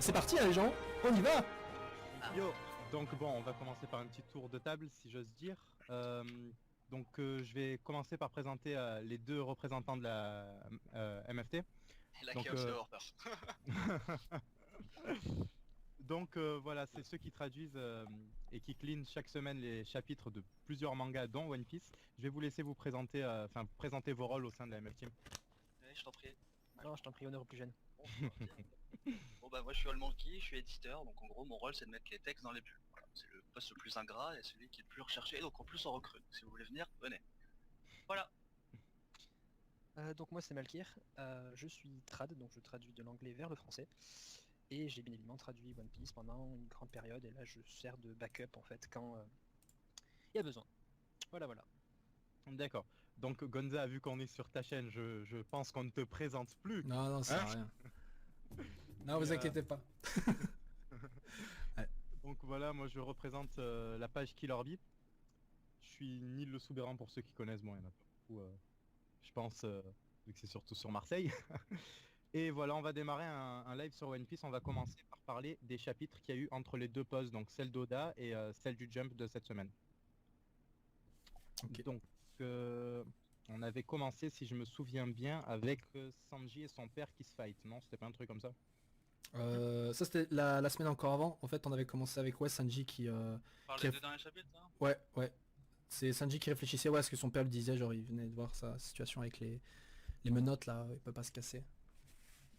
C'est parti hein, les gens, on y va. Yo. Donc bon, on va commencer par un petit tour de table si j'ose dire. Je vais commencer par présenter les deux représentants de la MFT. La Donc, Chaos Developer. Voilà, c'est ceux qui traduisent et qui clean chaque semaine les chapitres de plusieurs mangas dont One Piece. Je vais vous laisser vous présenter, présenter vos rôles au sein de la MF Team. Oui, je t'en prie. Non, je t'en prie, honneur au plus jeune. Bon bah moi je suis All Monkey, je suis éditeur, donc en gros mon rôle c'est de mettre les textes dans les bulles. Voilà, c'est le poste le plus ingrat et celui qui est le plus recherché, donc en plus on recrute. Si vous voulez venir, venez. Voilà. Donc moi c'est Malkir, je suis trad, donc je traduis de l'anglais vers le français. Et j'ai bien évidemment traduit One Piece pendant une grande période, et là je sers de backup en fait quand il y a besoin. Voilà. D'accord. Donc Gonza, vu qu'on est sur ta chaîne, je pense qu'on ne te présente plus. Non, ça sert à rien. Non, vous inquiétez pas. Donc voilà, moi je représente la page Killer Bee. Je suis Nil le Soubéran pour ceux qui connaissent, bon il y en a pas beaucoup, je pense, vu que c'est surtout sur Marseille. Et voilà, on va démarrer un live sur One Piece. On va commencer par parler des chapitres qu'il y a eu entre les deux pauses, donc celle d'Oda et celle du Jump de cette semaine. Okay. Donc on avait commencé, si je me souviens bien, avec Sanji et son père qui se fight, non? C'était pas un truc comme ça? Ça c'était la semaine encore avant. En fait on avait commencé avec Sanji qui... Par qui les deux derniers chapitres, hein. Ouais. C'est Sanji qui réfléchissait à ce que son père lui disait, genre il venait de voir sa situation avec les menottes là, il peut pas se casser.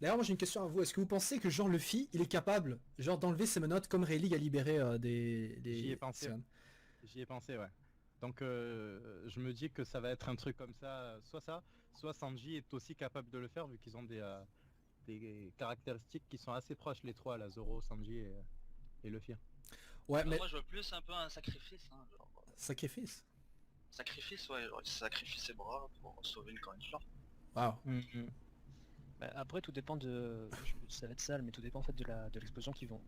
D'ailleurs moi j'ai une question à vous, est-ce que vous pensez que genre Luffy il est capable genre d'enlever ses menottes comme Rayleigh a libéré des... J'y ai pensé, ouais. Donc je me dis que ça va être un truc comme ça, soit Sanji est aussi capable de le faire vu qu'ils ont des caractéristiques qui sont assez proches les trois, là, Zoro, Sanji et Luffy. Ouais mais... Moi je vois plus un peu un sacrifice, hein, genre... Sacrifice. Sacrifice, ouais, genre il sacrifie ses bras pour sauver une cornicheur. Waouh. Bah, après tout dépend de... ça va être sale, mais tout dépend en fait de l'explosion qui vont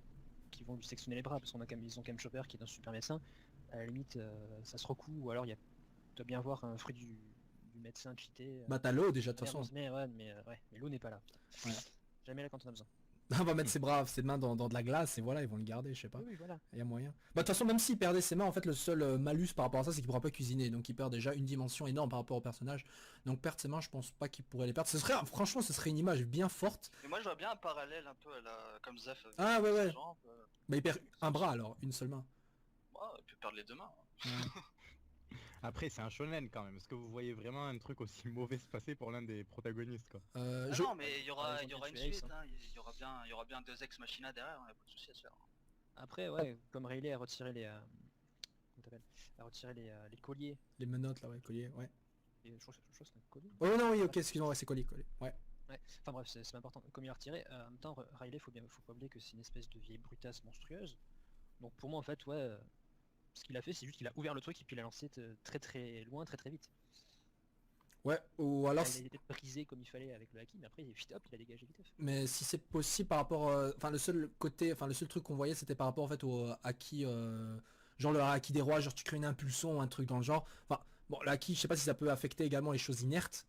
lui sectionner les bras, parce qu'on a ils ont quand même Chopper qui est un super médecin. À la limite ça se recoue, ou alors il doit bien avoir un fruit du médecin cheaté. Bah t'as l'eau déjà de toute façon. Mais l'eau n'est pas là, putain. Ouais. Jamais là quand on a besoin. On va mettre ses mains dans de la glace et voilà, ils vont le garder, je sais pas. Oui, voilà. Il y a moyen. Bah de toute façon, même s'il perdait ses mains, en fait, le seul malus par rapport à ça, c'est qu'il pourra pas cuisiner. Donc il perd déjà une dimension énorme par rapport au personnage. Donc perdre ses mains, je pense pas qu'il pourrait les perdre. Franchement, ce serait une image bien forte. Mais moi je vois bien un parallèle un peu à la... comme Zef. Ah ouais. Jambes, Bah il perd un bras alors, une seule main. il peut perdre les deux mains. Après c'est un shonen quand même, est-ce que vous voyez vraiment un truc aussi mauvais se passer pour l'un des protagonistes quoi? Non mais il y aura ils ont une tué Ace, suite, hein. Il y aura bien deux ex machina derrière, hein. Y a pas de souci à se faire. Après ouais, comme Rayleigh a retiré les les colliers. Les menottes là, ouais, collier, ouais. Et je crois que c'est un collier. Oh non, oui, ok, excuse-moi, ouais, c'est collier. Ouais. Ouais. Enfin bref, c'est important. Comme il a retiré, en même temps Rayleigh faut pas oublier que c'est une espèce de vieille brutasse monstrueuse. Donc pour moi en fait ce qu'il a fait c'est juste qu'il a ouvert le truc et puis il a lancé très loin, très vite. Ouais, ou alors... Il a été brisé comme il fallait avec le haki, mais après hop, il a dégagé vite. Mais si c'est possible par rapport... Enfin le seul truc qu'on voyait c'était par rapport en fait au haki... genre le haki des rois, genre tu crées une impulsion ou un truc dans le genre. Enfin, bon, le haki, je sais pas si ça peut affecter également les choses inertes.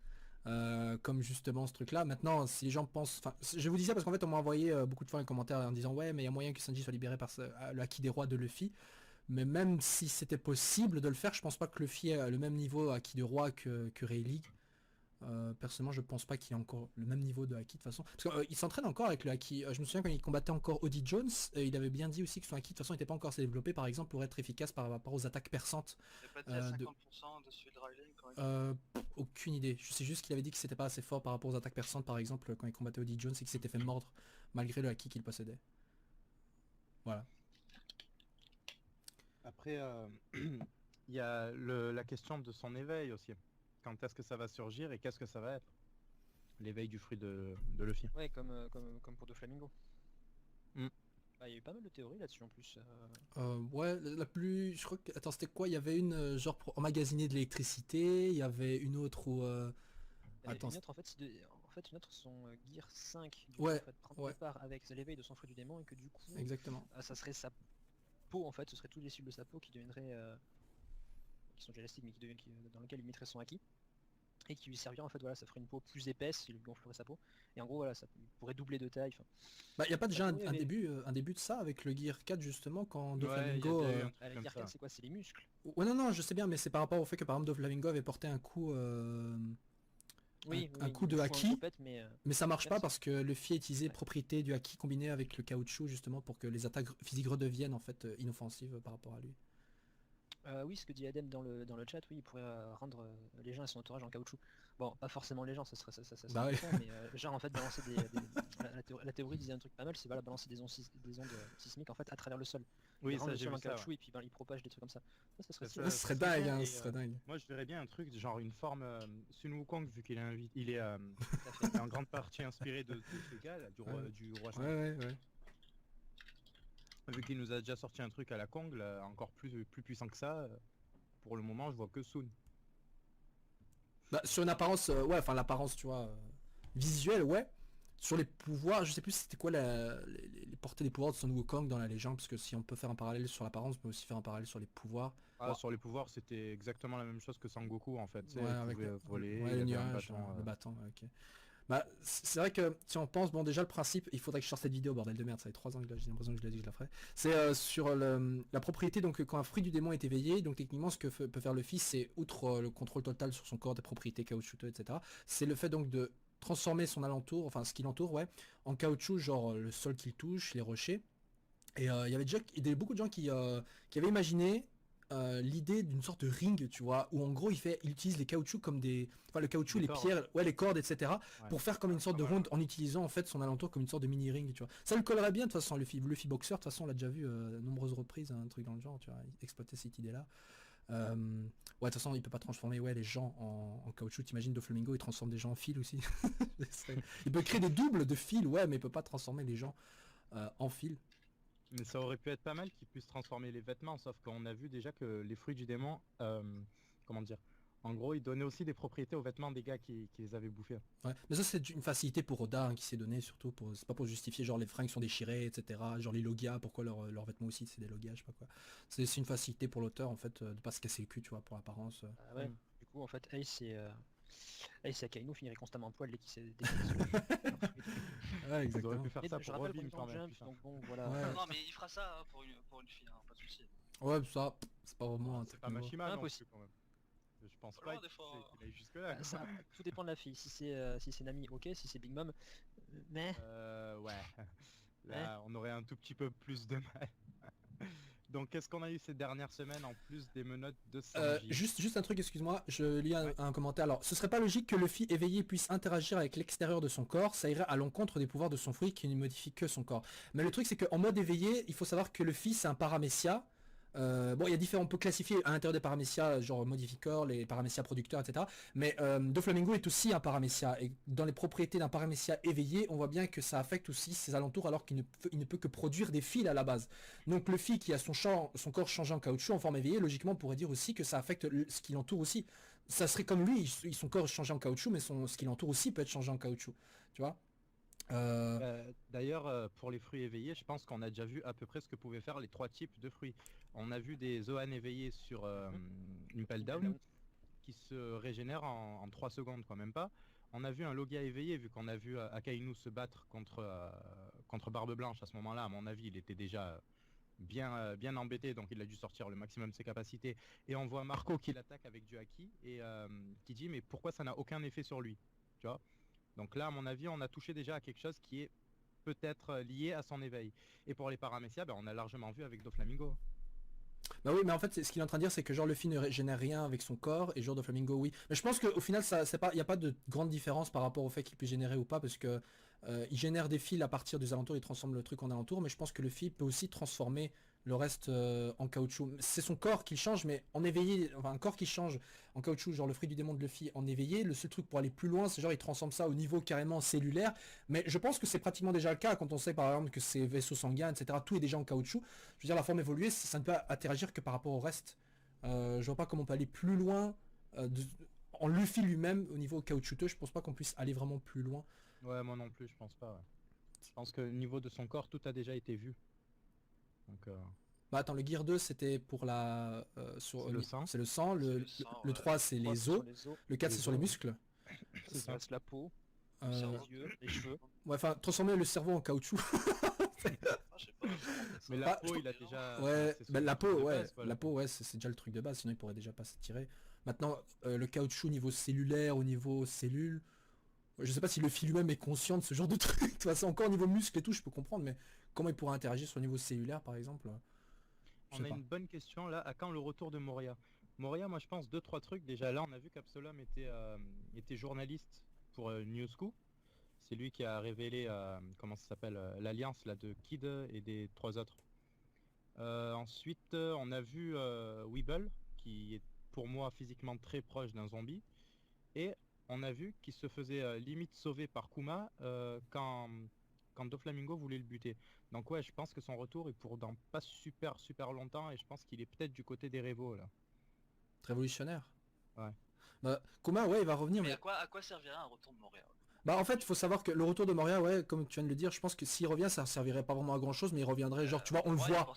Comme justement ce truc là. Maintenant si les gens pensent... Enfin, je vous dis ça parce qu'en fait on m'a envoyé beaucoup de fois les commentaires en disant ouais mais il y a moyen que Sanji soit libéré par le haki des rois de Luffy. Mais même si c'était possible de le faire, je pense pas que Luffy ait le même niveau haki de roi que Rayleigh. Personnellement je pense pas qu'il ait encore le même niveau de haki de toute façon. Parce qu'il s'entraîne encore avec le haki. Je me souviens quand il combattait encore Odie Jones, il avait bien dit aussi que son haki de toute façon n'était pas encore assez développé par exemple pour être efficace par rapport aux attaques perçantes. J'ai pas dit à 50% de celui de Riley quand même. Aucune idée. Je sais juste qu'il avait dit que c'était pas assez fort par rapport aux attaques perçantes par exemple quand il combattait Odie Jones et qu'il s'était fait mordre malgré le haki qu'il possédait. Voilà. Après il y a la question de son éveil aussi. Quand est-ce que ça va surgir et qu'est-ce que ça va être? L'éveil du fruit de Luffy. Ouais, comme pour Doflamingo. Mm. Bah, il y a eu pas mal de théories là-dessus en plus. Ouais, la plus... Je crois que... Attends, c'était quoi? Il y avait une genre pour emmagasiner de l'électricité, il y avait une autre où... Attends, une autre en fait une autre son Gear 5 ouais, prendre part avec l'éveil de son fruit du démon et que du coup exactement. ça serait sa peau en fait, ce serait tous les cellules de sa peau qui deviendraient qui sont déjà élastiques mais dans lequel il mettrait son haki. et qui lui servirait en fait, voilà, ça ferait une peau plus épaisse, il lui gonflerait sa peau, et en gros voilà, ça pourrait doubler de taille. Enfin, Bah, y a pas déjà pourrait, un mais- début de ça avec le Gear 4 justement quand Ouais, il y a Doflamingo... déjà eu un à truc la comme Gear ça. 4, c'est quoi? C'est les muscles. Ouais, non, je sais bien, mais c'est par rapport au fait que par exemple Doflamingo avait porté un coup, Oui, un oui, coup il de nous faut un haki, gros pet, mais mais ça marche pas merci. parce que Luffy a utilisé Ouais. propriété du haki combiné avec le caoutchouc justement pour que les attaques physiques redeviennent en fait inoffensives par rapport à lui. Oui, ce que dit Adem dans le chat, oui, il pourrait rendre les gens et son entourage en caoutchouc. Bon, pas forcément les gens, ça serait Bah un ouais. peu con, mais genre en fait balancer la théorie disait un truc pas mal, c'est voilà, balancer des ondes sismiques en fait à travers le sol. Oui, Ils rendent ça le j'ai sol vu en ça. caoutchouc Ouais. et puis ben, ils propagent des trucs comme ça. Ça serait Ça, stylé. Ça ça serait serait dingue, bien, hein, et, ce serait dingue. moi je verrais bien un truc genre une forme Sun Wukong vu qu'il est il est Tout à fait. il est en grande partie inspiré de ce gars là, du roi Ouais, ouais. Vu qu'il nous a déjà sorti un truc à la Kong, là, encore plus puissant que ça, pour le moment je vois que Sun. Bah, sur une apparence, ouais, enfin l'apparence, tu vois, visuelle, ouais. Sur les pouvoirs, je sais plus c'était quoi les portées des pouvoirs de Son Wukong dans la légende, parce que si on peut faire un parallèle sur l'apparence, on peut aussi faire un parallèle sur les pouvoirs. Ah, Ouais, sur les pouvoirs c'était exactement la même chose que Sangoku en fait, tu sais, ouais, il avec pouvait voler, ouais, il le avait un nuage, bâton. le bâton, ouais, ok. Bah, c'est vrai que si on pense, bon déjà le principe, il faudrait que je sorte cette vidéo, bordel de merde, ça fait 3 ans que j'ai l'impression que je l'ai dit que je la ferai. C'est sur la propriété, donc quand un fruit du démon est éveillé, donc techniquement ce que peut faire le fils, c'est outre le contrôle total sur son corps, des propriétés caoutchouteux, etc. C'est le fait donc de transformer son alentour, enfin ce qui l'entoure, ouais, en caoutchouc, genre le sol qu'il touche, les rochers. Et il y avait déjà beaucoup de gens qui avaient imaginé l'idée d'une sorte de ring, tu vois, où en gros il utilise les caoutchoucs comme des, enfin le caoutchouc, Des les cordes. pierres, ouais, les cordes, etc. Ouais. pour faire comme une sorte de ronde en utilisant en fait son alentour comme une sorte de mini ring, tu vois. Ça le collerait bien de toute façon, Luffy Boxer, de toute façon on l'a déjà vu nombreuses reprises, un truc dans le genre, tu vois, exploiter cette idée-là. Ouais, de toute façon il peut pas transformer les gens en caoutchouc, t'imagines Doflamingo il transforme des gens en fil aussi. Il peut créer des doubles de fil, ouais, mais il peut pas transformer les gens en fil. Mais ça aurait pu être pas mal qu'ils puissent transformer les vêtements, sauf qu'on a vu déjà que les fruits du démon, comment dire, en gros ils donnaient aussi des propriétés aux vêtements des gars qui les avaient bouffés. Ouais, mais ça c'est une facilité pour Oda qui s'est donnée surtout pour, c'est pas pour justifier genre les fringues sont déchirées, etc. Genre les logias, pourquoi leurs vêtements aussi c'est des logias, je sais pas quoi. C'est une facilité pour l'auteur en fait de pas se casser le cul, tu vois, pour l'apparence. Ah ouais. Mm. Du coup en fait Ace et Akainu finiraient constamment en poil dès qu'ils se Ouais, Ils auraient exactement. pu faire Et ça je pour rappelle Robin qu'on quand est même. Jump, putain. donc bon voilà. Ouais. Non, mais il fera ça pour une fille, hein, pas de soucis. Ouais, ça c'est pas vraiment un C'est truc pas nouveau. Mashima non Impossible. plus quand même. Je pense Pas pas loin, des fois. qu'il aille jusque là. Ça, tout dépend de la fille. Si c'est Nami, ok. Si c'est Big Mom, mais Ouais. Là on aurait un tout petit peu plus de mal. Donc qu'est-ce qu'on a eu ces dernières semaines en plus des menottes de Sanji? Juste un truc, excuse-moi, je lis un commentaire. Alors, ce serait pas logique que Luffy éveillé puisse interagir avec l'extérieur de son corps, ça irait à l'encontre des pouvoirs de son fruit qui ne modifie que son corps. Mais le truc c'est qu'en mode éveillé, il faut savoir que Luffy c'est un paramécia. Bon, il y a différents, on peut classifier à l'intérieur des paramécias, genre modificors, les paramécias producteurs, etc. Mais Doflamingo est aussi un paramécia. Et dans les propriétés d'un paramécia éveillé, on voit bien que ça affecte aussi ses alentours alors qu'il ne peut que produire des fils à la base. Donc Luffy qui a son corps changé en caoutchouc en forme éveillée, logiquement on pourrait dire aussi que ça affecte ce qui l'entoure aussi. Ça serait comme lui, son corps est changé en caoutchouc, mais ce qui l'entoure aussi peut être changé en caoutchouc. Tu vois. D'ailleurs, pour les fruits éveillés, je pense qu'on a déjà vu à peu près ce que pouvaient faire les 3 types de fruits. On a vu des Zoan éveillés sur Impel Down qui se régénèrent en 3 secondes, quoi, même pas. On a vu un Logia éveillé, vu qu'on a vu Akainu se battre contre Barbe Blanche à ce moment-là. À mon avis, il était déjà bien embêté, donc il a dû sortir le maximum de ses capacités. Et on voit Marco qui l'attaque avec du haki et qui dit mais pourquoi ça n'a aucun effet sur lui, tu vois. Donc là, à mon avis, on a touché déjà à quelque chose qui est peut-être lié à son éveil. Et pour les paramécias, on a largement vu avec Doflamingo. Bah oui, mais en fait, ce qu'il est en train de dire, c'est que genre Luffy ne génère rien avec son corps et genre Doflamingo, oui. Mais je pense qu'au final, il n'y a pas de grande différence par rapport au fait qu'il peut générer ou pas, parce que il génère des fils à partir des alentours, il transforme le truc en alentour, mais je pense que Luffy peut aussi transformer le reste en caoutchouc. C'est son corps qui change, mais en éveillé, enfin un corps qui change en caoutchouc, genre le fruit du démon de Luffy en éveillé, le seul truc pour aller plus loin, c'est genre il transforme ça au niveau carrément cellulaire, mais je pense que c'est pratiquement déjà le cas quand on sait par exemple que ces vaisseaux sanguins, etc., tout est déjà en caoutchouc. Je veux dire, la forme évoluée, ça ne peut interagir que par rapport au reste. Je vois pas comment on peut aller plus loin en Luffy lui-même au niveau caoutchouteux, je pense pas qu'on puisse aller vraiment plus loin. Ouais, moi non plus, je pense pas. Ouais. Je pense que au niveau de son corps, tout a déjà été vu. Donc, Bah attends, le Gear 2 c'était pour la... C'est le sang. C'est le sang, C'est le le sang, 3 c'est les os, le 4 c'est Les sur les os, muscles. C'est ça. reste la peau, Euh, cerveau. les yeux, les cheveux. ouais, enfin, transformer le cerveau en caoutchouc. Ah, je sais pas, peut-être Mais ça. la Ah, peau, je il a déjà... Ouais, c'est son bah, la truc peau, de ouais, base, voilà. la peau, ouais, c'est déjà le truc de base, sinon il pourrait déjà pas s'étirer. Maintenant, le caoutchouc au niveau cellulaire, au niveau cellules, je sais pas si le fil lui-même est conscient de ce genre de truc. De toute façon, encore au niveau muscle et tout, je peux comprendre, mais comment il pourrait interagir sur le niveau cellulaire, par exemple, je On sais a pas. une bonne question là, à quand le retour de Moria? Moria, moi je pense deux trois trucs. Déjà là, on a vu qu'Absolom était journaliste pour Newsco. C'est lui qui a révélé, comment ça s'appelle, l'alliance là de Kid et des trois autres. Ensuite, on a vu Weeble, qui est pour moi physiquement très proche d'un zombie. Et on a vu qu'il se faisait limite sauver par Kuma quand Doflamingo voulait le buter. Donc ouais, je pense que son retour est pour dans pas super longtemps et je pense qu'il est peut-être du côté des Révos là. Révolutionnaire. Ouais. Bah, Kuma, ouais, il va revenir, Mais mais... à quoi servirait un retour de Montréal? Bah, en fait, il faut savoir que le retour de Moria, ouais, comme tu viens de le dire, je pense que s'il revient, ça servirait pas vraiment à grand-chose, mais il reviendrait, genre, tu vois, on le voit.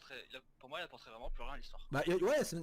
Pour moi, il apporterait vraiment plus rien à l'histoire. Bah ouais,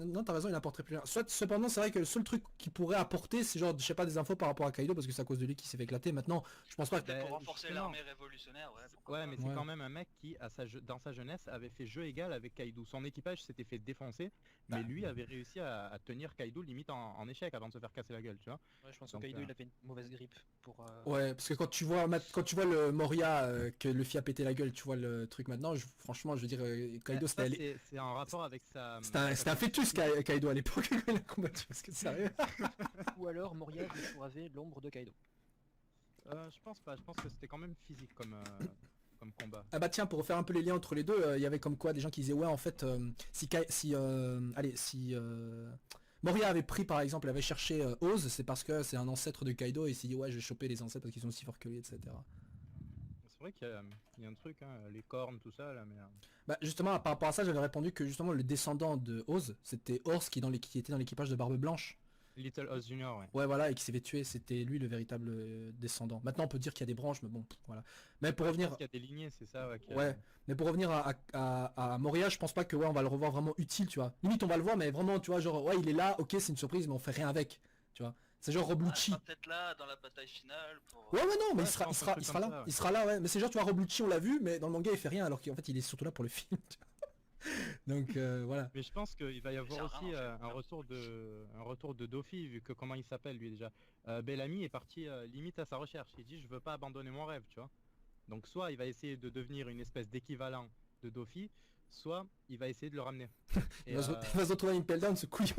non, t'as raison, il apporterait plus rien. Soit, cependant, c'est vrai que le seul truc qu'il pourrait apporter, c'est genre, je sais pas, des infos par rapport à Kaido, parce que c'est à cause de lui qui s'est fait éclater. Maintenant, je pense pas que... Peut-être Ben, pour renforcer justement. l'armée révolutionnaire, ouais. pourquoi Ouais, pas. mais c'est Ouais. quand même un mec qui, dans sa jeunesse, avait fait jeu égal avec Kaido. Son équipage s'était fait défoncer, mais Bah. lui avait réussi à tenir Kaido limite en échec avant de se faire casser la gueule, tu vois. Ouais, je pense que Donc, Kaido il avait une mauvaise grippe pour. Ouais, parce que quand tu vois le Moria, que Luffy a pété la gueule, tu vois le truc maintenant, franchement, je veux dire, Kaido, Ça, c'était c'est en rapport avec sa... c'était un fœtus, Kaido, à l'époque, quand il a combattu, parce que sérieux. Ou alors Moria toujours avait l'ombre de Kaido. Je pense pas, je pense que c'était quand même physique comme combat. Ah bah tiens, pour refaire un peu les liens entre les deux, il y avait comme quoi des gens qui disaient ouais en fait si Moria avait pris par exemple, avait cherché Oz, c'est parce que c'est un ancêtre de Kaido et il s'est dit ouais je vais choper les ancêtres parce qu'ils sont aussi forts que lui, etc. C'est vrai qu'il y a un truc, hein, les cornes, tout ça là, mais... Bah justement par rapport à ça j'avais répondu que justement le descendant de Oz c'était Horse qui était dans l'équipage de Barbe Blanche. Little Oz Junior, ouais. Ouais voilà et qui s'est fait tuer, c'était lui le véritable descendant. Maintenant on peut dire qu'il y a des branches mais bon voilà. Mais pour Je revenir... pense qu'il y a des lignées, c'est ça, ouais. Ouais, mais pour revenir à Moria, je pense pas que ouais on va le revoir vraiment utile, tu vois. Limite on va le voir, mais vraiment, tu vois, genre ouais il est là, ok c'est une surprise, mais on fait rien avec, tu vois. C'est genre Ah, il Roblucci. sera peut-être là dans la bataille finale pour. Ouais ouais non, mais Ouais, je pense un truc il sera comme là, ça, ouais. il sera là, ouais. Mais c'est genre tu vois Roblucci on l'a vu, mais dans le manga il fait rien, alors qu'en fait il est surtout là pour le film. Tu vois. Donc voilà. Mais je pense qu'il va y avoir sert à aussi rien, en fait. un retour de Dofi, vu que comment il s'appelle lui déjà. Bellamy est parti limite à sa recherche. Il dit je veux pas abandonner mon rêve, tu vois. Donc soit il va essayer de devenir une espèce d'équivalent de Dofi, soit il va essayer de le ramener. Et, Il va se retrouver à Impel Down ce couillon.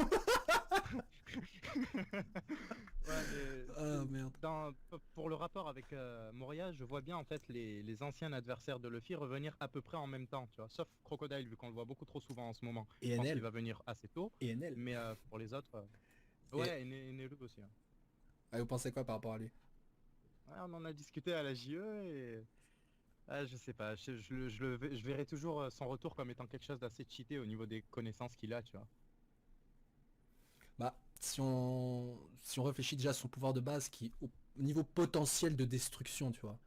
ouais, mais Ah merde. pour le rapport avec Moria, je vois bien en fait les anciens adversaires de Luffy revenir à peu près en même temps, tu vois. Sauf Crocodile, vu qu'on le voit beaucoup trop souvent en ce moment. Et Je pense NL. qu'il va venir assez tôt. Et NL. Mais pour les autres... Ouais, et Nelu aussi. Hein. Ah, vous pensez quoi par rapport à lui? Ouais, on en a discuté à la JE et... Ah, je sais pas, je verrai toujours son retour comme étant quelque chose d'assez cheaté au niveau des connaissances qu'il a, tu vois. Bah, si on réfléchit déjà à son pouvoir de base, qui au niveau potentiel de destruction, tu vois,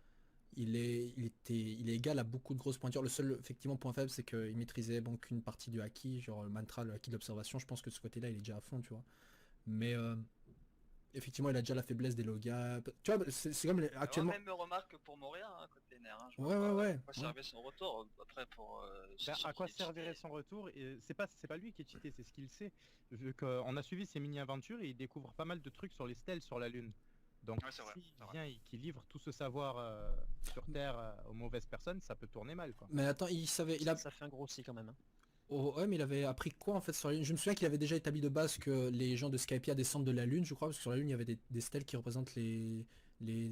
il est égal à beaucoup de grosses pointures. Le seul effectivement point faible, c'est qu'il maîtrisait bon qu'une partie du haki, genre le mantra, le haki de l'observation. Je pense que de ce côté-là, il est déjà à fond, tu vois. Mais effectivement, il a déjà la faiblesse des logas. Tu vois, c'est comme actuellement. Même remarque pour Moria, hein, côté nerf. Hein, je Ouais, vois ouais, pas à quoi servait son retour. Après, pour. Ben, à quoi qui est servirait cheaté. son retour? Et c'est pas lui qui est cheaté, c'est ce qu'il sait. Vu qu'on a suivi ses mini-aventures et il découvre pas mal de trucs sur les stèles sur la Lune. Donc Ouais, c'est vrai, s'il c'est vrai. vient et qu'il livre tout ce savoir sur Terre aux mauvaises personnes, ça peut tourner mal, quoi. Mais attends, Ça fait un gros si quand même. Hein. Oh, ouais, mais il avait appris quoi en fait sur la Lune? Je me souviens qu'il avait déjà établi de base que les gens de Skypiea descendent de la Lune, je crois, parce que sur la Lune il y avait des stèles qui représentent les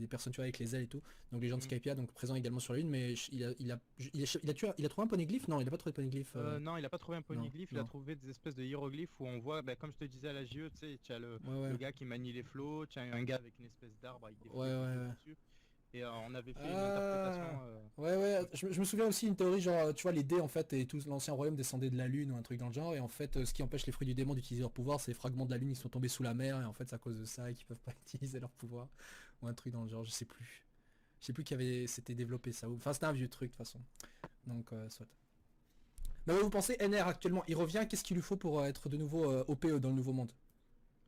personnes tu vois avec les ailes et tout. Donc les gens de Skypiea donc présents également sur la Lune, mais il a trouvé un poneglyphe? Non, il a pas trouvé de poneglyphe. Non, il a pas trouvé un poneglyphe, il a non. trouvé des espèces de hiéroglyphes où on voit, ben, comme je te disais à la JE, tu sais, tu as le Ouais. gars qui manie les flots, tu as un gars avec une espèce d'arbre avec des flots Ouais, qui ouais, courent ouais. dessus. Et on avait fait une Ah. interprétation. Ouais, je me souviens aussi une théorie genre, tu vois, les dés en fait, et tout l'ancien royaume descendait de la lune ou un truc dans le genre, et en fait, ce qui empêche les fruits du démon d'utiliser leur pouvoir, c'est les fragments de la lune qui sont tombés sous la mer, et en fait, c'est à cause de ça qu'ils peuvent pas utiliser leur pouvoir, ou un truc dans le genre, je sais plus. Je sais plus qui avait s'était développé ça, enfin c'était un vieux truc de toute façon. Donc, soit. Mais ouais, vous pensez, NR actuellement, il revient, qu'est-ce qu'il lui faut pour être de nouveau OPE dans le nouveau monde?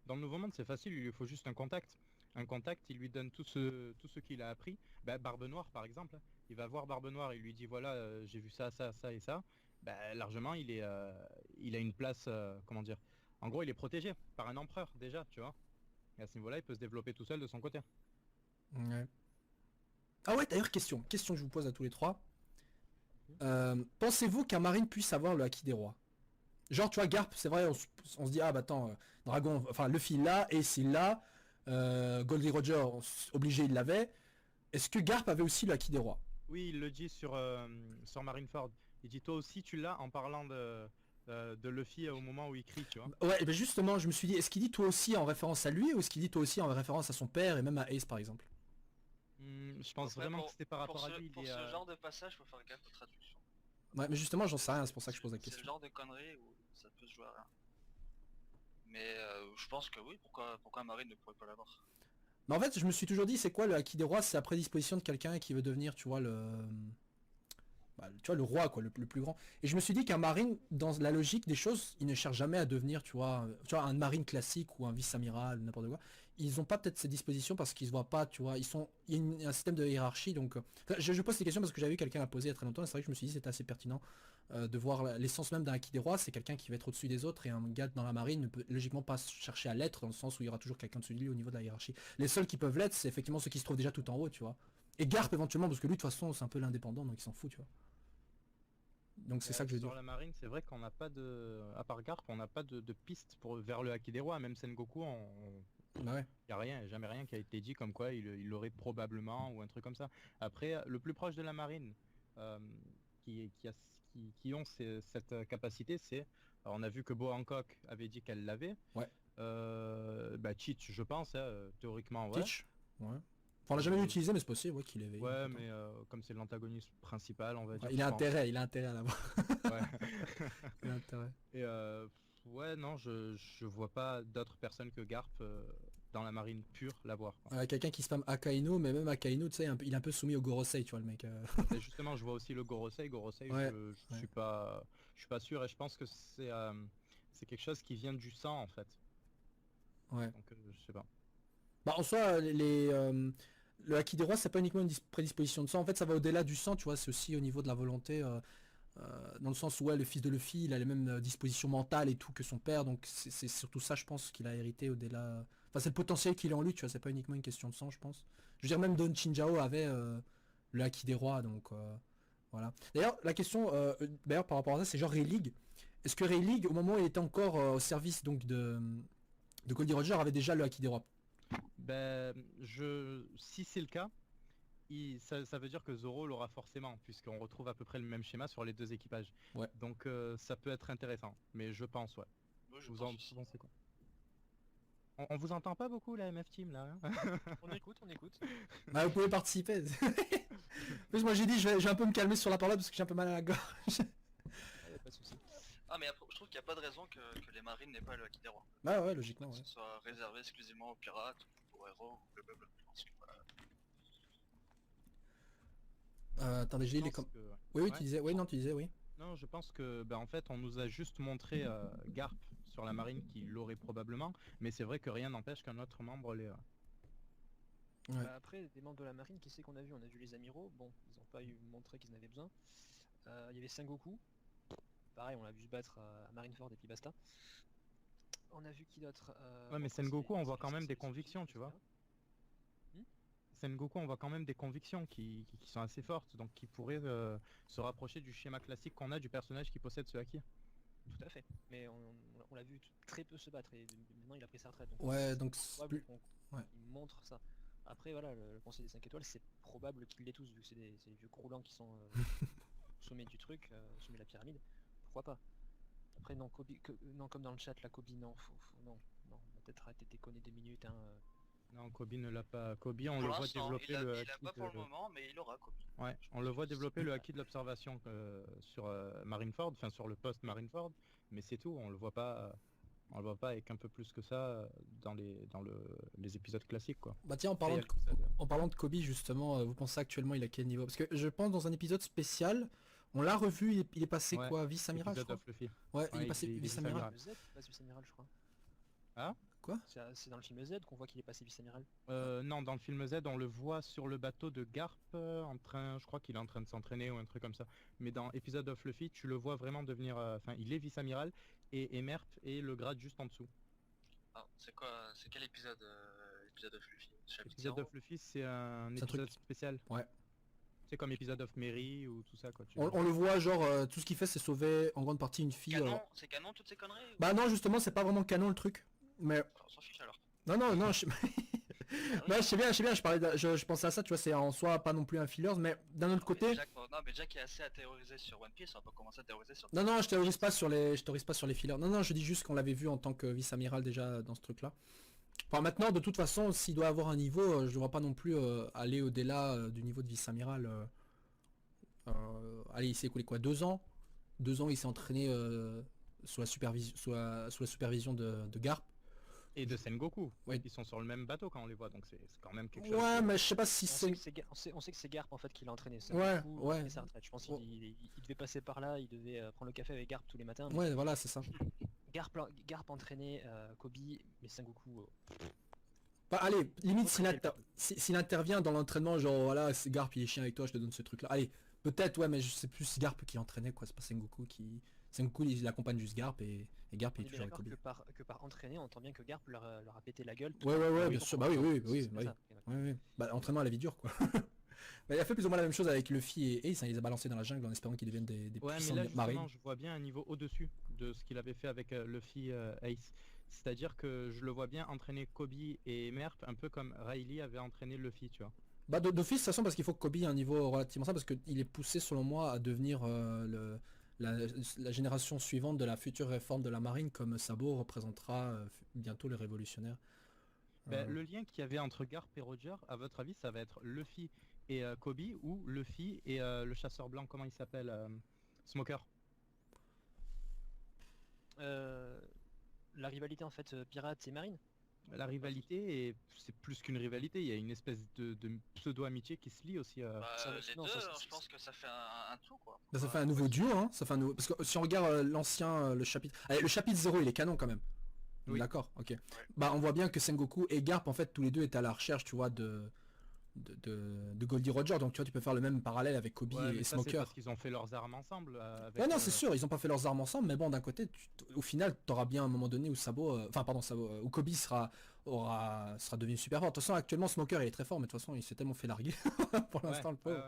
Dans le nouveau monde, c'est facile, il lui faut juste un contact. un contact, il lui donne tout ce qu'il a appris. Bah, Barbe Noire par exemple, hein. Il va voir Barbe Noire, il lui dit voilà, j'ai vu ça, ça, ça et ça. Bah, largement, il a une place, comment dire. En gros, il est protégé par un empereur déjà, tu vois. Et à ce niveau-là, il peut se développer tout seul de son côté. Ouais. Ah ouais, d'ailleurs, question que je vous pose à tous les trois. Pensez-vous qu'un marine puisse avoir le haki des rois? Genre, tu vois, Garp, c'est vrai, on se dit, ah bah attends, Dragon, enfin, Luffy il l'a, Ace il l'a, Goldie Roger, obligé, il l'avait. Est-ce que Garp avait aussi le haki des rois? Oui, il le dit sur Marineford. Il dit toi aussi tu l'as en parlant de Luffy au moment où il crie, tu vois. Ouais, ben justement, je me suis dit, est-ce qu'il dit toi aussi en référence à lui, ou est-ce qu'il dit toi aussi en référence à son père et même à Ace par exemple? Je pense Après, vraiment que c'était par rapport à lui. Pour ce genre de passage, faut faire gaffe aux traductions. Ouais, mais justement, j'en sais rien, c'est pour ça que je pose la C'est le question. genre de conneries où ça peut se jouer à rien. Mais je pense que oui, pourquoi un marine ne pourrait pas l'avoir? Mais en fait, je me suis toujours dit, c'est quoi le haki des rois? C'est la prédisposition de quelqu'un qui veut devenir, tu vois, tu vois, le roi, quoi, le plus grand. Et je me suis dit qu'un marine, dans la logique des choses, il ne cherche jamais à devenir, tu vois, un marine classique ou un vice-amiral, n'importe quoi. Ils n'ont pas peut-être ces dispositions parce qu'ils se voient pas, tu vois, il y a un système de hiérarchie, donc... je pose ces questions parce que j'avais vu quelqu'un la poser il y a très longtemps, et c'est vrai que je me suis dit c'était assez pertinent de voir l'essence même d'un haki des rois, c'est quelqu'un qui va être au-dessus des autres, et un gars dans la marine ne peut logiquement pas chercher à l'être, dans le sens où il y aura toujours quelqu'un dessus de lui au niveau de la hiérarchie. Les seuls qui peuvent l'être, c'est effectivement ceux qui se trouvent déjà tout en haut, tu vois. Et Garp éventuellement, parce que lui de toute façon c'est un peu l'indépendant, donc il s'en fout, tu vois. Donc c'est ça que je veux Sur dire. la marine, c'est vrai qu'on n'a pas de, à part Garp, on n'a pas de piste vers le haki des rois. Même Sengoku, Bah ouais. y a rien, jamais rien qui a été dit comme quoi il l'aurait probablement ou un truc comme ça. Après, le plus proche de la marine, euh, qui ont cette capacité, c'est, alors, on a vu que Bo Hancock avait dit qu'elle l'avait. Ouais. Bah Cheech, je pense, hein, théoriquement, ouais. Teach. Ouais. Enfin, on l'a jamais utilisé, mais c'est possible, ouais, qu'il avait. Ouais, mais comme c'est l'antagoniste principal, on va dire. Ouais, il a intérêt à l'avoir. Ouais. Il a intérêt. Et ouais, non, je vois pas d'autres personnes que Garp dans la marine pure l'avoir, quoi. Quelqu'un qui spam Akainu, mais même Akainu, tu sais, il est un peu soumis au Gorosei, tu vois, le mec. Et justement, je vois aussi le Gorosei. Ouais, Je suis pas, sûr, et je pense que c'est quelque chose qui vient du sang en fait. Ouais. Donc je sais pas. Bah, en soi, le haki des rois, c'est pas uniquement une prédisposition de sang. En fait, ça va au-delà du sang, tu vois, c'est aussi au niveau de la volonté. Dans le sens où ouais, le fils de Luffy, il a les mêmes dispositions mentales et tout que son père, donc c'est surtout ça, je pense, qu'il a hérité au-delà. Enfin, c'est le potentiel qu'il a en lui, tu vois, c'est pas uniquement une question de sang, je pense. Je veux dire, même Don Chinjao avait le haki des rois, donc voilà. D'ailleurs, la question, d'ailleurs, par rapport à ça, c'est genre Rayleigh. Est-ce que Rayleigh, au moment où il était encore au service donc de Goldie Roger, avait déjà le haki des rois? Ben, si c'est le cas, ça veut dire que Zoro l'aura forcément, puisqu'on retrouve à peu près le même schéma sur les deux équipages. Ouais. Donc ça peut être intéressant, mais je pense, ouais. Moi, je Vous pense en aussi. pensez quoi? On vous entend pas beaucoup la MF Team là, hein? On écoute, on écoute. Bah, vous pouvez participer. En plus, moi j'ai dit, je vais un peu me calmer sur la parole parce que j'ai un peu mal à la gorge. Pas de soucis. Ah, mais après, je trouve qu'il n'y a pas de raison que les marines n'aient pas le haki des rois. Bah ouais, logiquement, Que ouais. ce soit réservé exclusivement aux pirates, aux héros, ou blablabla. Je pense que voilà. Attendez, j'ai Je dit les pense com... que- Oui, oui, Ouais. tu disais, oui, non, tu disais, oui. Non, je pense que, en fait, on nous a juste montré Garp sur la marine qui l'aurait probablement, mais c'est vrai que rien n'empêche qu'un autre membre l'ait. Ouais. Bah, après, des membres de la marine, qui c'est qu'on a vu? On a vu les amiraux, bon, ils ont pas eu montré qu'ils en avaient besoin. Il y avait Sengoku, pareil, on l'a vu se battre à Marineford et puis basta. On a vu qui d'autre? Ouais, mais après, Sengoku, on voit c'est quand même des Sasuke, convictions, tu vois. etc. Sengoku, on voit quand même des convictions qui sont assez fortes, donc qui pourraient se rapprocher du schéma classique qu'on a du personnage qui possède ce haki. Tout à fait, mais on l'a vu très peu se battre et maintenant il a pris sa retraite. Donc Ouais, c'est donc c'est probable plus... qu'on ouais. il montre ça. Après voilà, le conseil des 5 étoiles, c'est probable qu'ils l'aient tous, vu que c'est des vieux croulants qui sont au sommet du truc, au sommet de la pyramide. Pourquoi pas? Après non, non, comme dans le chat, la Kobe, non, non, on va peut-être arrêter de déconner 2 minutes. Hein, Non, Kobe ne l'a pas. Kobe, on Pour le voit l'instant, développer le il a haki pas pour le de... moment, mais il aura quoi. Ouais, on le voit développer le haki de l'observation sur Marineford, enfin sur le poste Marineford, mais c'est tout, on le voit pas avec un peu plus que ça dans les épisodes classiques, quoi. Bah tiens, Après, il y a l'épisode, en parlant de Kobe justement, vous pensez actuellement il a quel niveau? Parce que je pense dans un épisode spécial, on l'a revu, il est passé Ouais, vice-amiral je l'épisode crois. of Luffy. Ouais, il Ouais, est passé il est vice-amiral. vice-amiral. le Z passe vice-amiral, je crois. Ah, C'est dans le film Z qu'on voit qu'il est passé vice-amiral. Non, dans le film Z, on le voit sur le bateau de Garp je crois qu'il est en train de s'entraîner ou un truc comme ça. Mais dans Episode of Luffy, tu le vois vraiment devenir, enfin, il est vice-amiral et Merp est le grade juste en dessous. Ah, c'est quel épisode épisode of Luffy? Chapitre Episode 0? of Luffy, c'est un C'est un truc- épisode spécial. Ouais. C'est comme Episode of Mary ou tout ça quoi. On le voit, genre, tout ce qu'il fait, c'est sauver en grande partie une fille. Canon, c'est canon toutes ces conneries ou... Bah non, justement, c'est pas vraiment canon le truc. Mais On s'en fiche alors. non, je... Ouais, je sais bien, je pensais à ça, tu vois, c'est en soi pas non plus un filler, mais d'un autre côté... Non, mais Jack est assez à théoriser sur One Piece, on va pas commencer à théoriser sur... Non, je théorise pas sur les fillers. Non, je dis juste qu'on l'avait vu en tant que vice-amiral déjà dans ce truc-là. Enfin, maintenant, de toute façon, s'il doit avoir un niveau, je ne vois pas non plus aller au-delà du niveau de vice-amiral. Allez, il s'est écoulé quoi, 2 ans 2 ans, il s'est entraîné sous la supervision de Garp. Et de Sengoku. Ouais. Ils sont sur le même bateau quand on les voit, donc c'est quand même quelque chose. Ouais, mais je sais pas si On sait c'est... on sait que c'est Garp en fait qui l'a entraîné. Ouais, Sengoku, ouais. il fait sa retraite. Je pense qu'il devait passer par là, il devait prendre le café avec Garp tous les matins. mais Ouais, voilà, c'est ça. Garp entraînait Kobe, mais Sengoku. Bah, allez, limite Recruter le s'il intervient dans l'entraînement, genre voilà, c'est Garp, il est chien avec toi, je te donne ce truc-là. Allez, peut-être, ouais, mais je sais plus si Garp qui entraînait, quoi, c'est pas Sengoku qui... Sengoku, il accompagne juste Garp et Garp, On il est est toujours avec d'accord Kobe. que par entraîner, on entend bien que Garp leur a pété la gueule. Ouais, Ah oui, bien sûr, bah oui, C'est bah oui. ça. Ok, d'accord. Ouais. Bah, entraînement à la vie dure, quoi. Bah, il a fait plus ou moins la même chose avec Luffy et Ace, hein, il les a balancés dans la jungle en espérant qu'ils deviennent des Ouais, mais puissants là marines. justement, je vois bien un niveau au-dessus de ce qu'il avait fait avec Luffy Ace. C'est-à-dire que je le vois bien entraîner Kobe et Merp un peu comme Riley avait entraîné Luffy, tu vois. Bah d'office, de toute façon, parce qu'il faut que Kobe ait un niveau relativement ça, parce qu'il est poussé, selon moi, à devenir la génération suivante de la future réforme de la marine, comme Sabo représentera bientôt les révolutionnaires. Le lien qu'il y avait entre Garp et Roger, à votre avis, ça va être Luffy et Kobe ou Luffy et le chasseur blanc, comment il s'appelle Smoker. La rivalité en fait pirate et marine. La rivalité, c'est plus qu'une rivalité, il y a une espèce de pseudo-amitié qui se lie aussi. Bah, Ça, les non, deux, ça, je pense que ça fait un tout quoi. Bah, ça fait un nouveau duo, hein, ça fait un nouveau... Parce que si on regarde l'ancien, le chapitre... Allez, le chapitre 0, il est canon quand même. Oui. D'accord, ok. Bah on voit bien que Sengoku et Garp, en fait, tous les deux étaient à la recherche, tu vois, de Goldie Roger, donc tu vois, tu peux faire le même parallèle avec Kobe Ouais, et mais ça, c'est Smoker. parce qu'ils ont fait leurs armes ensemble. Ouais, non, c'est sûr, ils ont pas fait leurs armes ensemble, mais bon, d'un côté, au final, t'auras bien un moment donné où où Kobe sera devenu super fort. De toute façon, actuellement, Smoker, il est très fort, mais de toute façon, il s'est tellement fait larguer pour l'instant, le pauvre,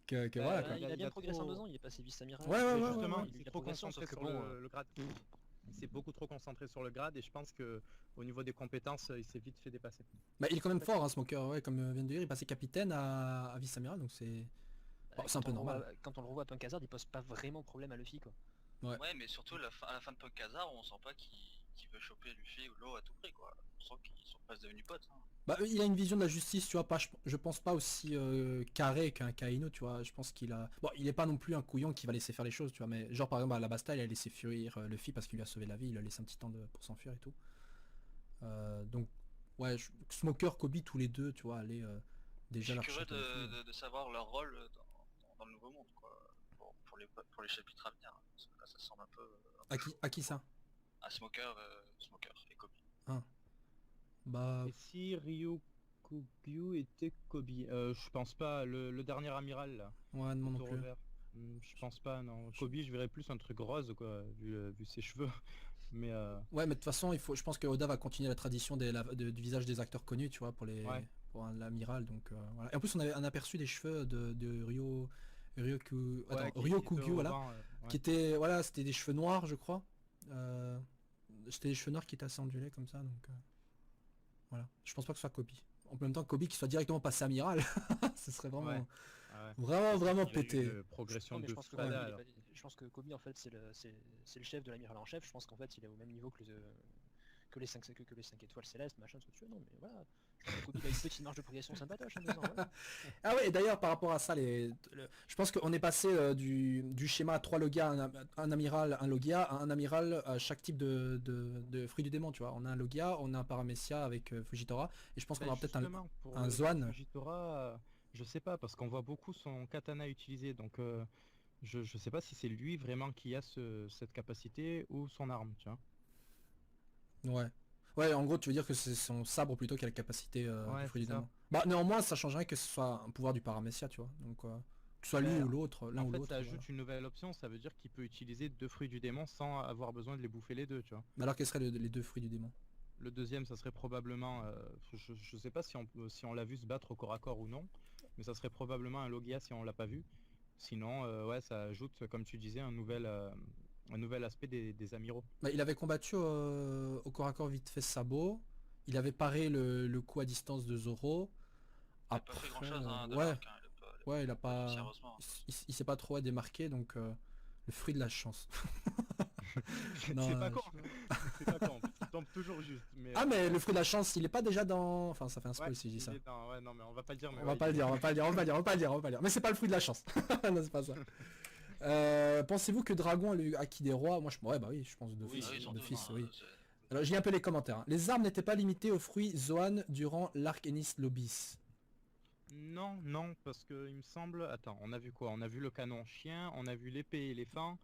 que voilà, quoi. Il a bien a progressé en trop- 2 ans, il est passé vice-amiral. Ouais, Mais ouais, justement, ouais. il Il s'est a trop progressé, concentré sauf que sur bon, le grade. Il s'est beaucoup trop concentré sur le grade et je pense que au niveau des compétences, il s'est vite fait dépasser. Bah, il est quand même fort, hein, Smoker, ouais, comme vient de dire, il est passé capitaine à vice-amiral, donc c'est... Bon, c'est un peu normal. Quand on le revoit à Punk Hazard, il pose pas vraiment problème à Luffy quoi. Ouais. Ouais, mais surtout à la fin de Punk Hazard, on sent pas qu'il veut choper Luffy ou l'eau à tout prix quoi. On sent qu'ils sont pas devenus potes. Hein. Bah, il a une vision de la justice, tu vois, pas, je pense pas aussi carré qu'un Kaino, tu vois, je pense qu'il a... Bon, il est pas non plus un couillon qui va laisser faire les choses, tu vois, mais genre par exemple à la Basta, il a laissé fuir Luffy parce qu'il lui a sauvé la vie, il a laissé un petit temps pour s'enfuir et tout. Donc, ouais, Smoker, Kobe, tous les deux, tu vois, aller Je déjà suis la curieux recherche de Luffy. de savoir leur rôle dans le nouveau monde quoi. Pour les chapitres à venir. Parce que là, ça semble un peu... À qui ça? À Smoker et Kobe. Bah, Et si Ryokugyu était Kobe je pense pas, le dernier amiral là. ouais, non, non Taureau plus. vert. Je pense pas, non. Kobe, je verrais plus un truc rose quoi, vu ses cheveux. Mais Ouais, mais de toute façon, je pense que Oda va continuer la tradition du visage des acteurs connus, tu vois, pour Ouais. l'amiral, donc voilà. Et en plus, on avait un aperçu des cheveux de qui Ryokugyu, était au voilà, vent, ouais. qui était, voilà, c'était des cheveux noirs, je crois. C'était des cheveux noirs qui étaient assez ondulés comme ça, donc voilà. Je pense pas que ce soit Kobe. En même temps, Kobe qui soit directement passé amiral, ce serait vraiment, Ouais. Ah ouais. vraiment Il a eu pété. une progression Non, mais de je pense que fada, Kobe, alors. je pense que Kobe en fait c'est le chef de l'amiral en chef. Je pense qu'en fait il est au même niveau que les 5 étoiles célestes, machin, ce que tu veux. Non mais voilà. Je pense que Kobe a une petite marge de progression sympatoche en 2 ans. Voilà. Ah ouais, et d'ailleurs par rapport à ça, je pense qu'on est passé du schéma à 3 logias, un amiral, un logia, à un amiral à chaque type de fruit du démon, tu vois. On a un logia, on a un paramecia avec Fujitora, et je pense qu'on aura peut-être Justement, pour un le Zoan. Fujitora, je sais pas, parce qu'on voit beaucoup son katana utilisé, donc je sais pas si c'est lui vraiment qui a cette capacité ou son arme, tu vois. Ouais. Ouais, en gros, tu veux dire que c'est son sabre plutôt qui a la capacité Ouais, du fruit du c'est ça. démon. Bah néanmoins, ça changerait que ce soit un pouvoir du paramécia, tu vois. Donc, que ce soit lui Ouais, ou l'autre, l'un En ou fait, l'autre. ça Voilà. ajoute une nouvelle option, ça veut dire qu'il peut utiliser 2 fruits du démon sans avoir besoin de les bouffer les deux, tu vois. Mais alors, quels seraient les deux fruits du démon? Le deuxième, ça serait probablement, je sais pas si on l'a vu se battre au corps à corps ou non, mais ça serait probablement un Logia si on l'a pas vu. Sinon, ouais, ça ajoute, comme tu disais, un nouvel aspect des amiraux. Bah, il avait combattu au corps à corps vite fait Sabot. Il avait paré le coup à distance de Zoro. Il a pas fait grand chose hein, de ouais, l'arc, hein. ouais, il a pas dû, pas, sérieusement. il s'est pas trop démarqué, donc le fruit de la chance. Non, C'est pas con, c'est pas con, parce qu'il tombe toujours juste. Mais, Ah mais le fruit de la chance, il est pas déjà dans... Enfin, ça fait un spoil ouais, si je dis ça. ouais, non, mais on va pas le dire. Mais On va ouais, pas le dire, on va pas le dire, on va pas le dire, on va pas le dire, on va pas le dire. Mais c'est pas le fruit de la chance. Non, c'est pas ça. Pensez-vous que Dragon a eu acquis des rois? Moi, ouais, bah oui, je pense d'office. Oui, surtout, D'office, hein, oui. Alors, je lis un peu les commentaires. Hein. Les armes n'étaient pas limitées aux fruits Zoan durant l'arc Ennis Lobis. Non, parce que il me semble... Attends, on a vu quoi? On a vu le canon chien, on a vu l'épée éléphant.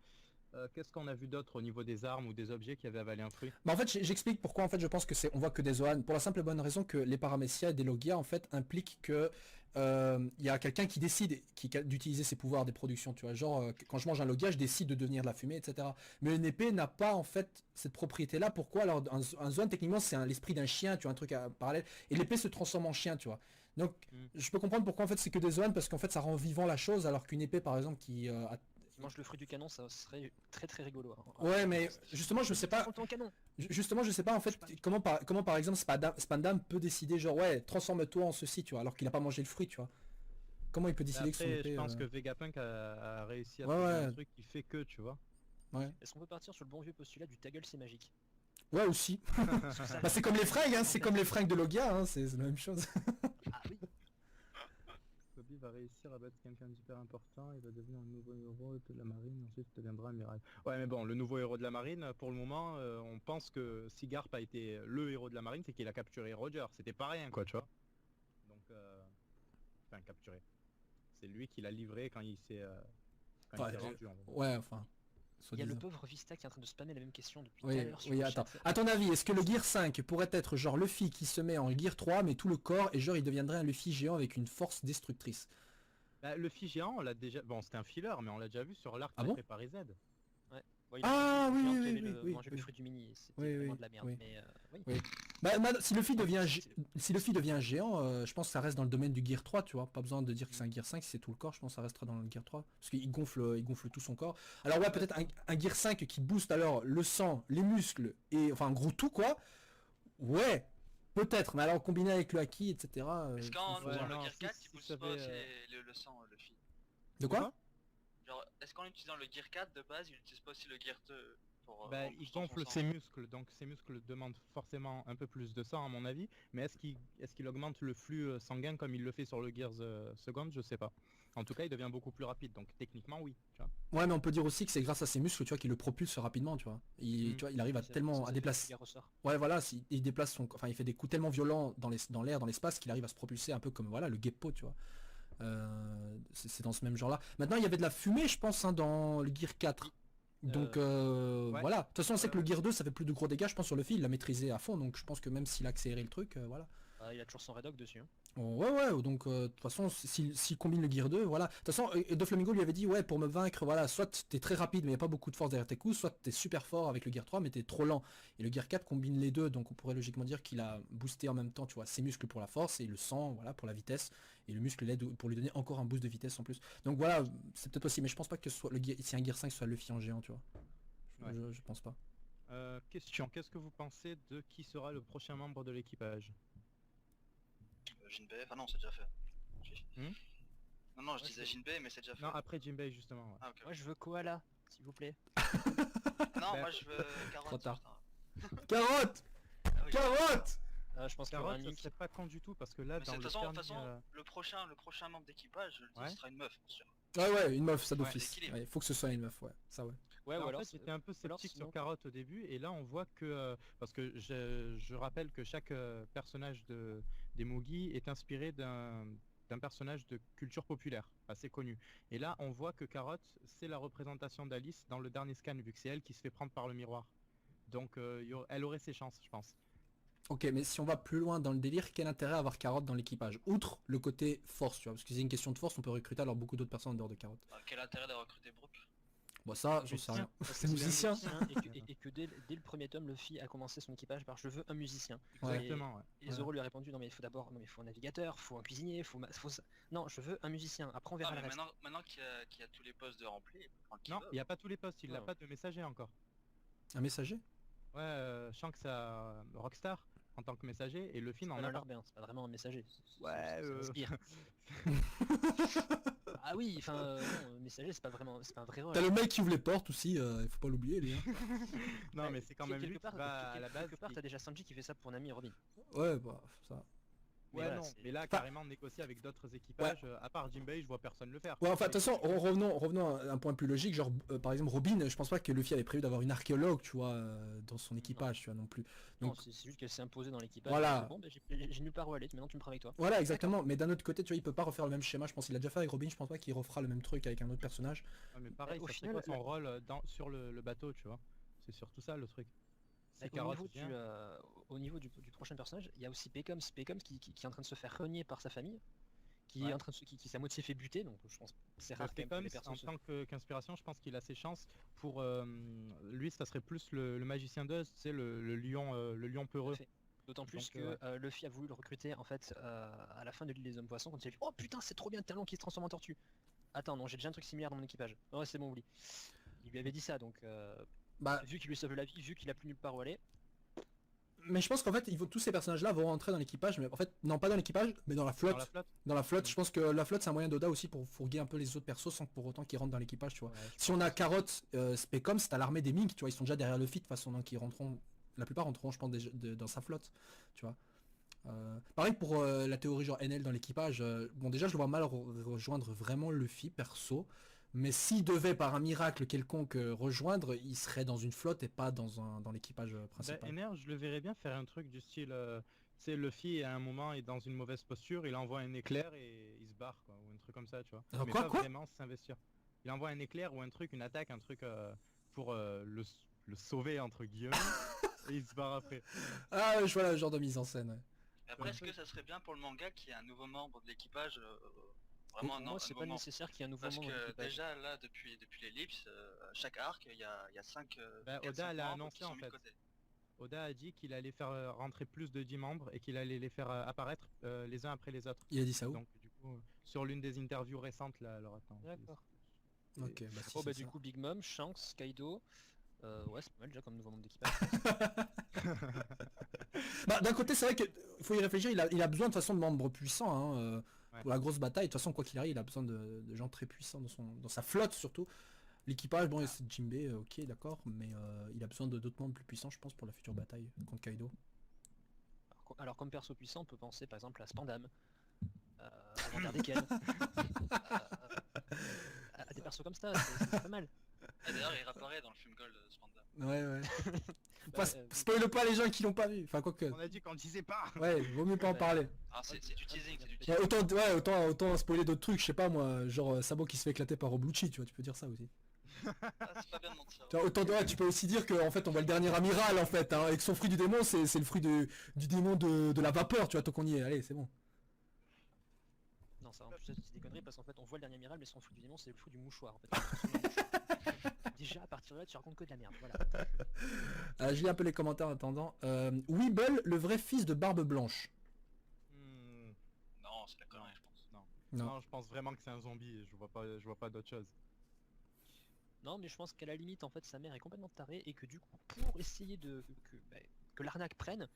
Qu'est-ce qu'on a vu d'autre au niveau des armes ou des objets qui avaient avalé un fruit? Bah en fait, j'explique pourquoi en fait je pense que on voit que des Zoan, pour la simple et bonne raison que les paramécia et des Logia en fait impliquent que il y a quelqu'un qui décide d'utiliser ses pouvoirs des productions, tu vois, genre quand je mange un Logia, je décide de devenir de la fumée, etc. Mais une épée n'a pas en fait cette propriété-là. Pourquoi? Alors un Zoan techniquement c'est l'esprit d'un chien, tu vois, un truc parallèle, et l'épée se transforme en chien, tu vois. Donc je peux comprendre pourquoi en fait c'est que des Zoan parce qu'en fait ça rend vivant la chose, alors qu'une épée par exemple qui Si mange le fruit du canon, ça serait très très rigolo. Hein. ouais, mais justement, je sais pas. Ton canon. Justement, je sais pas en fait comment par exemple Spandam peut décider genre ouais transforme-toi en ceci, tu vois, alors qu'il a pas mangé le fruit, tu vois. Comment il peut décider que son Après, épée je pense que Vegapunk a réussi à Ouais, trouver ouais. un truc qui fait que, tu vois. ouais Est-ce qu'on peut partir sur le bon vieux postulat du ta gueule c'est magique? ouais aussi. Parce que ça- Bah c'est comme les fringues, hein, c'est comme les fringues de Logia, hein, c'est la même chose. Ah oui. Kobe va réussir à battre quelqu'un d'hyper important, il va devenir un nouveau héros de la marine, ensuite il deviendra amiral. Ouais, mais bon, le nouveau héros de la marine, pour le moment, on pense que si Garp a été le héros de la marine, c'est qu'il a capturé Roger, c'était pas rien, quoi, tu vois. Donc, enfin, capturé. C'est lui qui l'a livré quand il s'est Ouais, rendu. En gros. ouais, enfin. Il y a le soi-disant. pauvre Vista qui est en train de spammer la même question depuis tout Oui, à l'heure. sur oui, le attends. chat. À ton avis, est-ce que le Gear 5 pourrait être genre Luffy qui se met en Gear 3 mais tout le corps et genre il deviendrait un Luffy géant avec une force destructrice? Bah, le Luffy géant, on l'a déjà... Bon, c'était un filler, mais on l'a déjà vu sur l'arc Ah bon préparé Z. Ouais, il Ah, a oui, fait oui, qu'il oui, avait oui, mangé oui. le fruit du mini, c'était Oui, vraiment oui, de la merde. oui. Mais oui. Oui. Bah, si Luffy devient si Luffy devient géant, je pense que ça reste dans le domaine du Gear 3, tu vois. Pas besoin de dire que c'est un Gear 5, si c'est tout le corps, je pense que ça restera dans le Gear 3. Parce qu'il gonfle tout son corps. Alors ouais, peut-être un Gear 5 qui booste alors le sang, les muscles, et enfin en gros tout quoi. Ouais, peut-être, mais alors combiné avec le haki, etc. Est-ce qu'en ouais, utilisant le non, Gear si- 4, si il booste ça pas fait, aussi le sang, Luffy? De quoi? Genre, est-ce qu'en utilisant le Gear 4 de base, il utilise pas aussi le Gear 2 pour... Bah, en il boostant son gonfle sang ses muscles, donc ses muscles demandent forcément un peu plus de sang à mon avis, mais est-ce qu'il augmente le flux sanguin comme il le fait sur le Gears Second? Je sais pas. En tout cas, il devient beaucoup plus rapide, donc techniquement oui. Tu vois. Ouais, mais on peut dire aussi que c'est grâce à ses muscles, tu vois, qu'il le propulse rapidement, tu vois. Tu vois, il arrive à C'est- tellement c'est à ça, déplacer. il ressort. Ouais, voilà, il déplace enfin, il fait des coups tellement violents dans l'air, dans l'espace, qu'il arrive à se propulser un peu comme voilà le Geppo, tu vois. C'est dans ce même genre-là. Maintenant, il y avait de la fumée, je pense, hein, dans le Gear 4. Donc ouais. voilà. De toute façon, on sait que le Ouais. Gear 2, ça fait plus de gros dégâts. Je pense sur le fil, il l'a maîtrisé à fond. Donc je pense que même s'il a accéléré le truc, voilà. Ah, il a toujours son Red Hawk dessus. Hein. Ouais, donc de toute façon, s'il combine le Gear 2, voilà. De toute façon, Doflamingo lui avait dit, ouais, pour me vaincre, voilà, soit t'es très rapide, mais il n'y a pas beaucoup de force derrière tes coups, soit t'es super fort avec le Gear 3, mais t'es trop lent. Et le Gear 4 combine les deux, donc on pourrait logiquement dire qu'il a boosté en même temps, tu vois, ses muscles pour la force et le sang, voilà, pour la vitesse. Et le muscle l'aide pour lui donner encore un boost de vitesse en plus. Donc voilà, c'est peut-être possible, mais je pense pas que si un Gear 5 soit Luffy en géant, tu vois. Ouais. Je pense pas. Question, qu'est-ce que vous pensez de qui sera le prochain membre de l'équipage? Jinbei, ah non, c'est déjà fait. Hmm Non, je Ouais, disais c'est- Jinbei, mais c'est déjà fait. Non, après Jinbei justement. Ouais. Ah, ok. Moi je veux Koala, s'il vous plaît. Non, Bah, moi je veux carotte. trop tard. putain. Carotte Ah oui. Carotte Je pense qu'il y aura un Carotte, ça link. serait pas con du tout parce que là, Mais dans de le toute façon, dernier, le prochain membre d'équipage, je le dis, Ouais. ce sera une meuf, bien sûr. Ouais, une meuf, ça Ouais, d'office. l'équilibre. Il faut que ce soit une meuf, ouais. Ça, ouais. Ouais, en ou alors. fait, j'étais un peu alors, sceptique sinon- sur Carotte au début, et là on voit que, parce que je rappelle que chaque personnage des Mugi est inspiré d'un personnage de culture populaire, assez connu. Et là on voit que Carotte, c'est la représentation d'Alice dans le dernier scan, vu que c'est elle qui se fait prendre par le miroir. Donc elle aurait ses chances, je pense. Ok, mais si on va plus loin dans le délire, quel intérêt à avoir Carotte dans l'équipage? Outre le côté force, tu vois, parce que c'est une question de force, on peut recruter alors beaucoup d'autres personnes en dehors de Carotte. Quel intérêt d'avoir recruté Brooke? Bon ça, j'en sais Musicien. rien. Parce C'est que musicien. et que dès le premier tome, Luffy a commencé son équipage par je veux un musicien. Ouais. Exactement, ouais. Et Zoro lui a répondu non mais il faut d'abord, non mais il faut un navigateur, faut un cuisinier, faut ça. Non, je veux un musicien. Après on verra Ah, le mais reste. maintenant qu'il y a tous les postes de remplis, il peut prendre qui Non, veut. il n'y a pas tous les postes, il n'a Non. pas de messager encore. Un messager? Ouais, Shanks a Rockstar en tant que messager et Luffy C'est n'en pas a pas. Malherbin, c'est pas vraiment un messager. Ouais, C'est un sbire. Ah oui, enfin non, messager c'est pas un vrai rôle. T'as le mec qui ouvre les portes aussi, il faut pas l'oublier lui. Hein. Non, mais c'est quand même lui quelque qui part, va à la base. quelque part t'as déjà Sanji qui fait ça pour Nami et Robin. Ouais, bah ça. Mais Ouais, voilà, non, c'est- mais là, carrément négocier avec d'autres équipages, à part Jinbei, je vois personne le faire. Ouais, enfin, de toute façon, revenons à un point plus logique, genre, par exemple, Robin, je pense pas que Luffy avait prévu d'avoir une archéologue, tu vois, dans son équipage, tu vois, non plus. Non, Donc, c'est juste qu'elle s'est imposée dans l'équipage. Voilà. Elle a dit, bon, bah, j'ai nulle part où aller, maintenant tu me prends avec toi. voilà, exactement, mais d'un autre côté, tu vois, il peut pas refaire le même schéma, je pense qu'il a déjà fait avec Robin, je pense pas qu'il refera le même truc avec un autre personnage. Ouais, mais pareil, Au ça final, serait quoi son rôle sur le bateau, tu vois. C'est surtout ça le truc. C'est Au Carotte niveau, vient. au niveau du prochain personnage, il y a aussi Pecoms qui est en train de se faire renier par sa famille, qui Ouais. est en train de qui s'est à moitié fait buter, donc je pense que c'est Bah, rare quand même que les Pecoms, en personnes se... tant qu'inspiration, je pense qu'il a ses chances. Pour lui, ça serait plus le magicien d'Oz, tu sais, le lion peureux. Tout à fait. D'autant plus Donc, que Luffy a voulu le recruter en fait à la fin de l'île des hommes poissons quand il a vu oh putain c'est trop bien le talent qui se transforme en tortue. Attends non j'ai déjà un truc similaire dans mon équipage. Ouais c'est bon oublie. Il lui avait dit ça donc Bah, vu qu'il lui sauve la vie, vu qu'il a plus nulle part où aller. mais je pense qu'en fait, tous ces personnages-là vont rentrer dans l'équipage, mais en fait, non pas dans l'équipage, mais dans la flotte. dans la flotte. Dans la flotte, Mm. je pense que la flotte c'est un moyen d'Oda aussi pour fourguer un peu les autres persos sans pour autant qu'ils rentrent dans l'équipage, tu vois. Ouais, je Si on pense a aussi. Carotte, Specom, c'est à l'armée des Mink, tu vois, ils sont déjà derrière Luffy de toute façon, donc ils rentreront, la plupart rentreront, je pense, dans sa flotte, tu vois. Pareil pour la théorie genre NL dans l'équipage, bon déjà je le vois mal rejoindre vraiment Luffy perso, mais s'il devait par un miracle quelconque rejoindre, il serait dans une flotte et pas dans l'équipage Bah, principal. NR, je le verrais bien faire un truc du style, tu sais, Luffy à un moment est dans une mauvaise posture, il envoie un éclair et il se barre, quoi, ou un truc comme ça, tu vois. Alors, Mais quoi, pas quoi vraiment s'investir. Il envoie un éclair ou un truc, une attaque, un truc pour le sauver, entre guillemets, et il se barre après. Ah je vois le genre de mise en scène. Ouais. Après, est-ce que ça serait bien pour le manga qu'il y ait un nouveau membre de l'équipage vraiment Pour moi c'est pas nécessaire qu'il y ait un nouveau Parce membre de que l'équipage. déjà là, depuis l'ellipse, chaque arc, il y a 5 Bah, Oda l'a annoncé, qui sont en mis fait. de côté. Oda a dit qu'il allait faire rentrer plus de 10 membres et qu'il allait les faire apparaître les uns après les autres. Il a dit ça où? Donc du coup, sur l'une des interviews récentes, là, alors attends. D'accord. Ok, bah si Oh c'est bah ça. du coup Big Mom, Shanks, Kaido, ouais c'est pas mal déjà comme nouveau membre d'équipage. Bah, d'un côté, c'est vrai qu'il faut y réfléchir, il a besoin de toute façon de membres puissants, hein, Ouais. pour la grosse bataille. De toute façon, quoi qu'il arrive, il a besoin de gens très puissants dans sa flotte surtout. L'équipage, bon, c'est Jinbei, ok, d'accord, mais il a besoin d'autres membres plus puissants, je pense, pour la future bataille contre Kaido. Alors comme perso puissant on peut penser par exemple à Spandam, à Vanderdecken, à des persos comme ça, c'est pas mal. Ah, d'ailleurs, il réapparaît dans le film Gold Spanda. Ouais, ouais. Bah, Spoil pas les gens qui l'ont pas vu. Enfin, quoi que. On a dit qu'on le disait pas. Ouais, vaut mieux pas en Ouais. parler. Ah, c'est du teasing, c'est du Ouais, teasing. autant spoiler d'autres trucs, je sais pas moi, genre Sabo qui se fait éclater par Roblucci, tu vois, tu peux dire ça aussi. Ah, c'est pas bien de mentir. Tu vois, ouais, tu peux aussi dire que en fait on voit le dernier amiral en fait, hein, et que son fruit du démon c'est le fruit du démon de la vapeur, tu vois, tant qu'on y est, allez c'est bon. Non, ça en plus c'est des conneries parce qu'en fait on voit le dernier amiral mais son fruit du démon c'est le fruit du mouchoir en fait. Il se transforme en mouchoir. Déjà à partir de là tu racontes que de la merde, voilà. Je lis un peu les commentaires en attendant. Weeble, le vrai fils de Barbe Blanche. Non, c'est la connerie, je pense. Non. Non, je pense vraiment que c'est un zombie et je vois pas d'autre chose. Non mais je pense qu'à la limite en fait sa mère est complètement tarée et que du coup pour essayer que l'arnaque prenne,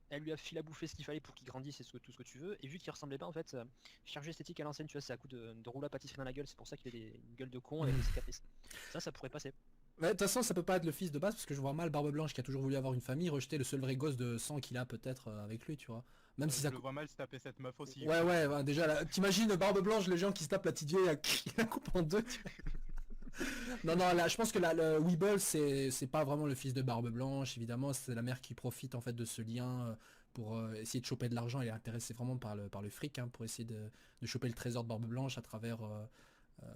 elle lui a filé à bouffer ce qu'il fallait pour qu'il grandisse et tout ce que tu veux, et vu qu'il ressemblait pas en fait, chargé esthétique à l'ancienne, tu vois, c'est à coup de rouleau à pâtisserie dans la gueule, c'est pour ça qu'il a une gueule de con avec des cicatrices. Ça pourrait passer. Mais de toute façon ça peut pas être le fils de base parce que je vois mal Barbe Blanche qui a toujours voulu avoir une famille rejeter le seul vrai gosse de sang qu'il a peut-être avec lui, tu vois. Même si Je ça. le vois mal se taper cette meuf aussi. Ouais, déjà là, t'imagines Barbe Blanche, les gens qui se tapent la petite vieille, il la coupe en deux. Non, là, je pense que le Weeble, c'est pas vraiment le fils de Barbe Blanche, évidemment, c'est la mère qui profite en fait de ce lien pour essayer de choper de l'argent. Elle est intéressée vraiment par le fric, hein, pour essayer de choper le trésor de Barbe Blanche à travers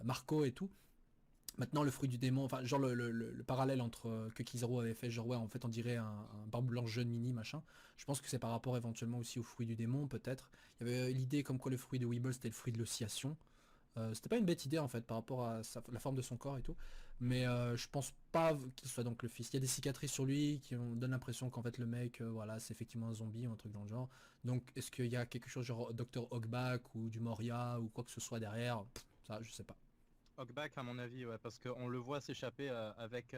Marco et tout. Maintenant, le fruit du démon, enfin, genre le parallèle entre que Kizaru avait fait, genre ouais, en fait, on dirait un barbe blanche jeune mini, machin. Je pense que c'est par rapport éventuellement aussi au fruit du démon, peut-être. Il y avait l'idée comme quoi le fruit de Weeble, c'était le fruit de l'oscillation. C'était pas une bête idée, en fait, par rapport à la forme de son corps et tout. Mais je pense pas qu'il soit donc le fils. Il y a des cicatrices sur lui qui donnent l'impression qu'en fait, le mec, voilà, c'est effectivement un zombie ou un truc dans le genre. Donc, est-ce qu'il y a quelque chose genre Dr. Hogback ou du Moria ou quoi que ce soit derrière? Ça, je sais pas. Hogback à mon avis, ouais, parce qu'on le voit s'échapper avec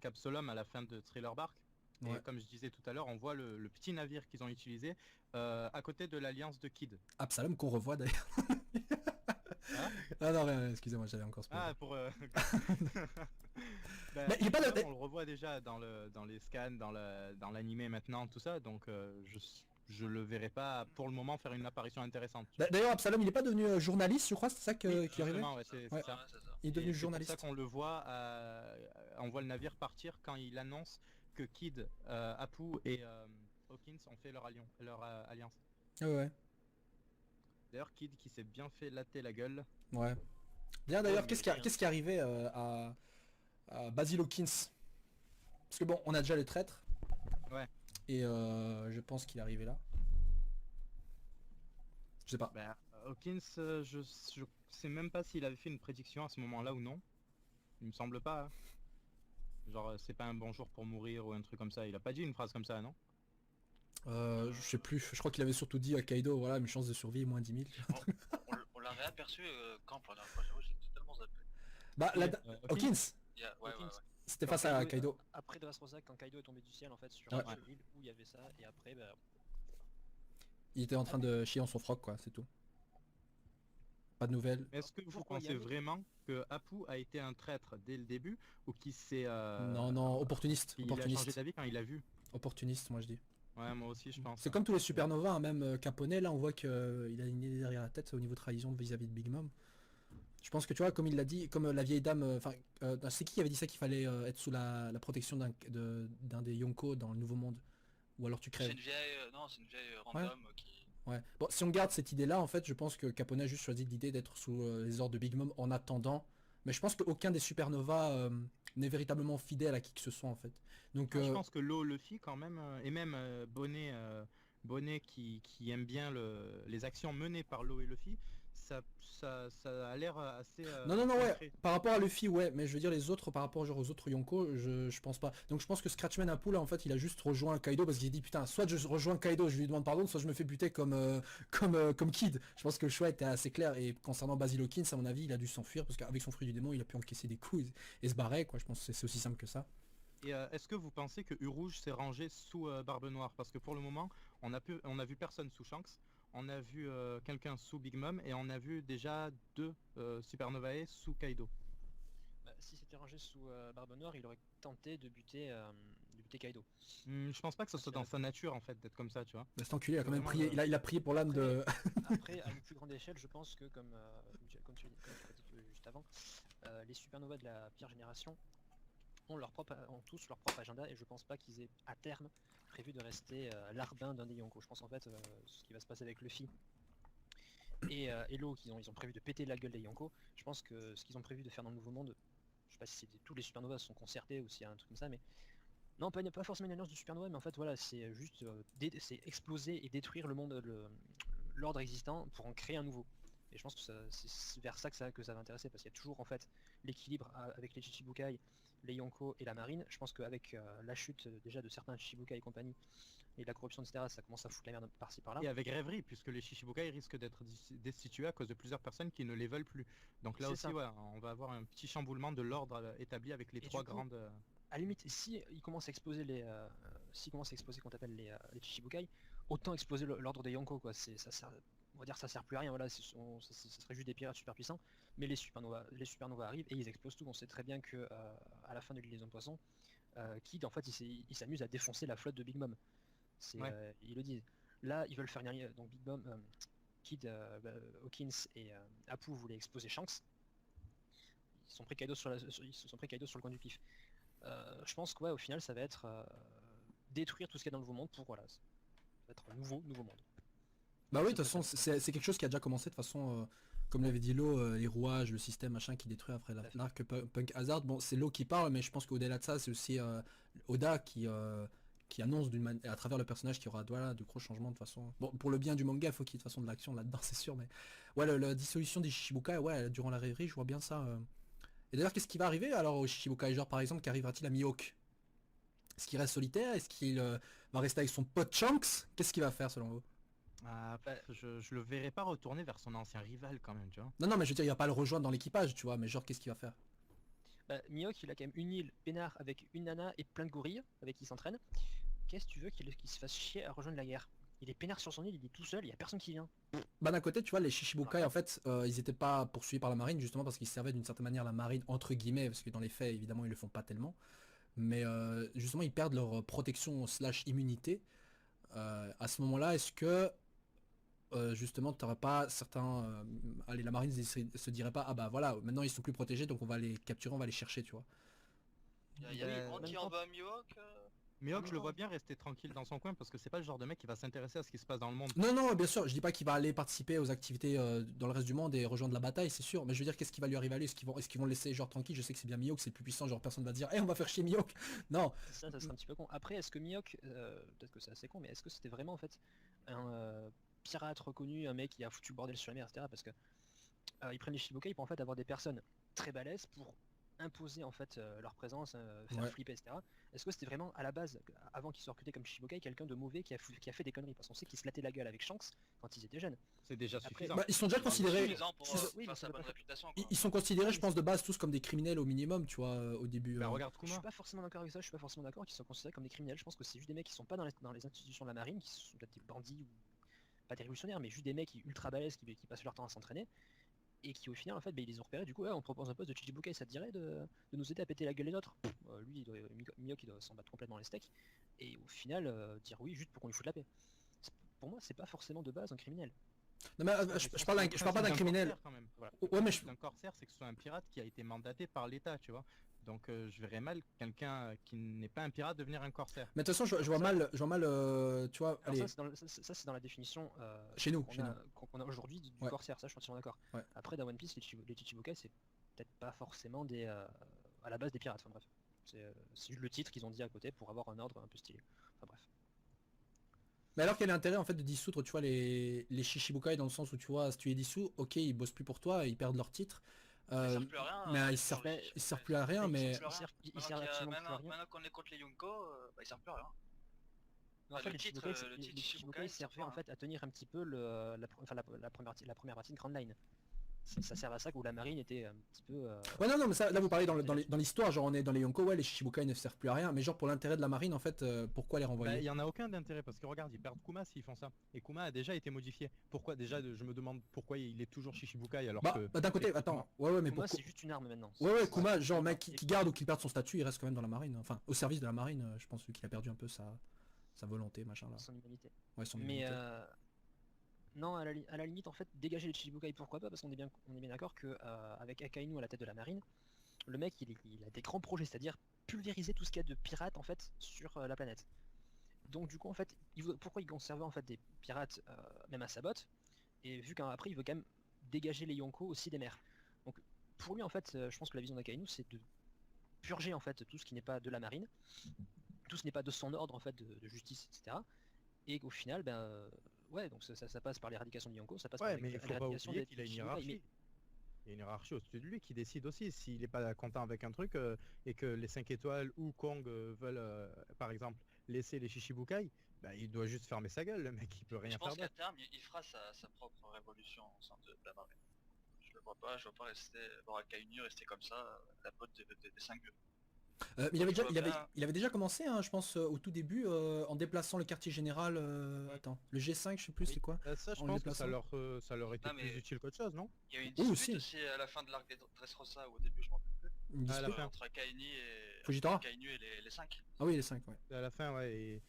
Absolom à la fin de Thriller Bark. Et Ouais. comme je disais tout à l'heure, on voit le petit navire qu'ils ont utilisé à côté de l'alliance de Kid. Absalom qu'on revoit d'ailleurs. Hein. Ah non, rien, excusez-moi, j'avais encore spoilé. Ah, pour... Ben, Mais il est pas Absolom, de- on le revoit déjà dans les scans, dans l'animé maintenant, tout ça, donc je le verrai pas pour le moment faire une apparition intéressante. D'ailleurs, Absalom, il est pas devenu journaliste, je crois, c'est ça Oui, qui arrivait? justement, ouais, c'est Ouais. ça. Ouais, c'est ça. Il est devenu Et c'est pour journaliste. ça qu'on le voit, on voit le navire partir quand il annonce que Kid, Apu et Hawkins ont fait leur alliance. Ouais, D'ailleurs, Kid qui s'est bien fait latter la gueule. ouais. Bien d'ailleurs, mais qu'est-ce qui arrivait à Basil Hawkins? Parce que bon, on a déjà le traître. Ouais. Et je pense qu'il est arrivé là. Je sais pas. Ben, Hawkins, je sais même pas s'il avait fait une prédiction à ce moment-là ou non. Il me semble pas. Hein. Genre, c'est pas un bon jour pour mourir ou un truc comme ça. Il a pas dit une phrase comme ça, non? Je sais plus. Je crois qu'il avait surtout dit à Kaido, voilà, une chance de survie, moins 10 000. On l'a réaperçu quand pour la dernière fois, j'avoue, j'ai totalement zappé. Bah, Hawkins, Ouais, Hawkins. c'était Quand face à Kaido. Après Dressrosa, quand Kaido est tombé du ciel en fait sur Ouais. sur l'île où il y avait ça, et après bah, Il était en train de chier dans son froc, quoi, c'est tout. Pas de nouvelles. Est-ce que vous Pourquoi pensez Yami vraiment que Apu a été un traître dès le début ou qu'il s'est... Non, non, opportuniste. Il a changé Opportuniste. d'avis quand il a vu? Opportuniste, moi je dis. Ouais, moi aussi, je pense. C'est comme tous les supernovas, hein, même Caponet, là on voit qu'il a une idée derrière la tête au niveau de trahison vis-à-vis de Big Mom. Je pense que tu vois, comme il l'a dit, comme la vieille dame, enfin, c'est qui avait dit ça qu'il fallait être sous la protection d'un des Yonko dans le Nouveau Monde? Ou alors tu C'est crèves. une vieille, non, c'est une vieille random qui... Ouais. Bon, si on garde cette idée-là, en fait, je pense que Caponet a juste choisi l'idée d'être sous les ordres de Big Mom en attendant. Mais je pense qu'aucun des supernovas n'est véritablement fidèle à qui que ce soit, en fait. Donc, Je pense que Law Luffy quand même, et même Bonnet qui aime bien les actions menées par Law et Luffy, ça a l'air assez... non, ouais. ancré. Par rapport à Luffy, ouais, mais je veux dire les autres, par rapport genre, aux autres Yonko, je pense pas. Donc je pense que Scratchman Apu, là, en fait, il a juste rejoint Kaido parce qu'il dit putain, soit je rejoins Kaido, je lui demande pardon, soit je me fais buter comme Kid. Je pense que le choix était assez clair. Et concernant Basil Hawkins, à mon avis, il a dû s'enfuir parce qu'avec son fruit du démon, il a pu encaisser des coups et se barrer, quoi. Je pense que c'est aussi simple que ça. Et est-ce que vous pensez que U-Rouge s'est rangé sous Barbe Noire? Parce que pour le moment, on a vu personne sous Shanks, on a vu quelqu'un sous Big Mom, et on a vu déjà deux Supernovae sous Kaido. bah, si c'était rangé sous Barbe Noire, il aurait tenté de buter Kaido. Je pense pas que ce soit dans sa nature en fait d'être comme ça, tu vois. Bah, cet enculé, il a quand même Vraiment, prié, il a prié pour l'âme de... Après, à une plus grande échelle, je pense que comme tu l'as dit juste avant, les supernovas de la pire génération ont tous leur propre agenda, et je pense pas qu'ils aient à terme prévu de rester larbin d'un des Yonko. Je pense en fait ce qui va se passer avec Luffy et Law, ils ont prévu de péter la gueule des Yonko. Je pense que ce qu'ils ont prévu de faire dans le Nouveau Monde, je sais pas si tous les supernovas sont concertés ou s'il y a un truc comme ça, mais non, pas forcément une alliance de supernova, mais en fait voilà, c'est juste c'est exploser et détruire le monde, l'ordre existant pour en créer un nouveau. Et je pense que c'est vers ça que ça va intéresser, parce qu'il y a toujours en fait l'équilibre avec les Chichibukai, les Yonko et la marine. Je pense qu'avec la chute déjà de certains Chichibukai et compagnie, et la corruption, etc., ça commence à foutre la merde par-ci par-là. Et avec rêverie, puisque les Shishibukai risquent d'être destitués à cause de plusieurs personnes qui ne les veulent plus. Donc là C'est aussi, ça. ouais, on va avoir un petit chamboulement de l'ordre établi avec les Et trois du coup, grandes... À la limite, si ils commencent à exploser s'ils commencent à exploser qu'on appelle les Chichibukai, autant exploser l'ordre des Yonko, quoi. Ça sert, on va dire, ça sert plus à rien. Voilà, ça serait juste des pirates super puissants. Mais les supernovas arrivent et ils explosent tout. On sait très bien que à la fin de l'île des hommes poissons, Kid en fait il s'amuse à défoncer la flotte de Big Mom. Ouais. Ils le disent. Là, ils veulent faire une donc Big Mom, Kid, Hawkins et Apu voulaient exploser Shanks. Ils se sont pris Kaido sur le coin du pif. Je pense que ouais, au final ça va être détruire tout ce qu'il y a dans le nouveau monde pour voilà, ça va être un nouveau monde. Bah oui, de toute façon, c'est quelque chose qui a déjà commencé de façon Comme l'avait dit Lo, les rouages, le système machin qui détruit après l'arc Punk Hazard. Bon, c'est Lo qui parle, mais je pense qu'au-delà de ça, c'est aussi Oda qui annonce à travers le personnage qu'il y aura voilà, de gros changements de toute façon. Bon, pour le bien du manga, il faut qu'il y ait de toute façon de l'action là-dedans, c'est sûr, mais ouais, la dissolution des Shishibukai, ouais, durant la rêverie, je vois bien ça. Et d'ailleurs, qu'est-ce qui va arriver alors aux Shishibukai, genre par exemple, qu'arrivera-t-il à Mihawk? Est-ce qu'il reste solitaire? Est-ce qu'il va rester avec son pote Shanks? Qu'est-ce qu'il va faire selon vous? Ah, je le verrais pas retourner vers son ancien rival quand même, tu vois. Non, mais je veux dire, il va pas le rejoindre dans l'équipage, tu vois, mais genre, qu'est-ce qu'il va faire? Mihawk, il a quand même une île peinard avec une nana et plein de gorilles avec qui il s'entraîne. Qu'est-ce que tu veux qu'il se fasse chier à rejoindre la guerre? Il est peinard sur son île, il est tout seul, il y a personne qui vient. Bah d'un côté, tu vois, les Shishibukai, en fait, ils étaient pas poursuivis par la marine, justement parce qu'ils servaient d'une certaine manière la marine, entre guillemets, parce que dans les faits, évidemment, ils le font pas tellement. Mais justement, ils perdent leur protection slash immunité. À ce moment-là, est-ce que justement, tu n'auras pas certains... allez, la marine se dirait pas, ah bah voilà, maintenant ils sont plus protégés, donc on va les capturer, on va les chercher, tu vois. Il y a des grands qui en bas à Mihawk. Mihawk, je le vois bien rester tranquille dans son coin parce que c'est pas le genre de mec qui va s'intéresser à ce qui se passe dans le monde. Non, non, bien sûr, je dis pas qu'il va aller participer aux activités dans le reste du monde et rejoindre la bataille, c'est sûr, mais je veux dire, qu'est-ce qui va lui arriver à lui? Est-ce qu'ils vont le laisser genre tranquille? Je sais que c'est bien Mihawk, c'est le plus puissant, genre personne va dire, on va faire chier Mihawk. Non. Ça serait un petit peu con. Après, est-ce que Mihawk, peut-être que c'est assez con, mais est-ce que c'était vraiment en fait un pirate reconnu, un mec qui a foutu le bordel sur la mer, etc. Parce que ils prennent les Shichibukai pour en fait avoir des personnes très balèzes pour imposer en fait leur présence, faire flipper, etc. Est-ce que c'était vraiment à la base, avant qu'ils soient recrutés comme Shichibukai, quelqu'un de mauvais qui a fait des conneries? Parce qu'on sait qu'ils se lattaient la gueule avec Shanks quand ils étaient jeunes. C'est déjà suffisant. Ils sont déjà considérés... Ils sont considérés, je pense, de base tous comme des criminels au minimum, tu vois, au début. Bah, regarde Je suis pas forcément d'accord avec ça, je suis pas forcément d'accord qu'ils soient considérés comme des criminels. Je pense que c'est juste des mecs qui sont pas dans les institutions de la marine, qui sont peut-être des bandits ou pas des révolutionnaires, mais juste des mecs ultra balèzes qui passent leur temps à s'entraîner. Et qui au final en fait ils les ont repérés, du coup on propose un poste de Chichibukai, ça te dirait de nous aider à péter la gueule des nôtres? Lui Mihawk il doit s'en battre complètement les steaks et au final dire oui juste pour qu'on lui foute la paix. Pour moi c'est pas forcément de base un criminel. Non mais je parle pas d'un criminel. Voilà. Ouais mais Un corsaire c'est que ce soit un pirate qui a été mandaté par l'État, tu vois. Donc je verrais mal quelqu'un qui n'est pas un pirate devenir un corsaire. Mais de toute façon je vois mal, tu vois. Allez. Ça c'est dans la définition chez nous qu'on a aujourd'hui du corsaire, ça je suis entièrement d'accord. Ouais. Après dans One Piece les Chichibukai c'est peut-être pas forcément des à la base des pirates, enfin bref. C'est juste le titre qu'ils ont dit à côté pour avoir un ordre un peu stylé. Enfin bref. Mais alors quel est l'intérêt en fait de dissoudre, tu vois, les Shishibukai, dans le sens où tu vois, si tu es dissous, ok ils bossent plus pour toi, ils perdent leur titre. Ils servent plus à rien. Mais ils servent plus à rien, mais... Ils servent absolument plus à rien. Maintenant qu'on est contre les Yonko, ils servent plus à rien. En fait, les Chichibukai servaient en fait à tenir un petit peu la première partie de Grand Line. Ça sert à ça où la marine était un petit peu... Ouais non mais ça, là vous parlez dans l'histoire, genre on est dans les Yonko, ouais les Shishibukai ne servent plus à rien, mais genre pour l'intérêt de la marine en fait, pourquoi les renvoyer? Il y en a aucun d'intérêt parce que regarde, ils perdent Kuma s'ils font ça. Et Kuma a déjà été modifié. Pourquoi déjà, je me demande pourquoi il est toujours Shishibukai alors que... Bah d'un côté, attends, ouais mais Kuma c'est juste une arme maintenant. Ouais Kuma, genre mec qui garde ou qui perd son statut, il reste quand même dans la marine, enfin au service de la marine, je pense qu'il a perdu un peu sa volonté, machin là. Son humanité. Ouais son humanité. Non, à la limite, en fait, dégager les Chichibukai, pourquoi pas? Parce qu'on est bien d'accord que avec Akainu à la tête de la marine, le mec, il a des grands projets, c'est-à-dire pulvériser tout ce qu'il y a de pirates en fait sur la planète. Donc du coup, en fait, pourquoi il conservait en fait des pirates même à sa botte? Et vu qu'après, il veut quand même dégager les Yonko aussi des mers. Donc pour lui, en fait, je pense que la vision d'Akainu, c'est de purger en fait tout ce qui n'est pas de la marine, tout ce n'est pas de son ordre en fait de justice, etc. Et qu'au final, ouais, donc ça passe par l'éradication de Yonko, ça passe par l'éradication qu'il a une hiérarchie. Il y a une hiérarchie au-dessus de lui qui décide aussi. S'il n'est pas content avec un truc et que les 5 étoiles ou Kong veulent, par exemple, laisser les Shishibukai, il doit juste fermer sa gueule, le mec, il peut rien faire. Je pense qu'à terme, il fera sa propre révolution au sein de la marine. Je vois pas voir Akainu rester comme ça, la pote des 5 vieux. Il avait déjà commencé, hein, je pense, au tout début, en déplaçant le quartier général. Attends, le G5, je sais plus, c'est quoi? Ça, je pense que ça leur était plus utile qu'autre chose, non? Il y a eu une dispute aussi à la fin de l'arc des Dressrosa, ou au début, je m'en rappelle plus. Entre Akainu et les 5. Ah oui, les 5, ouais. À la fin, ouais, et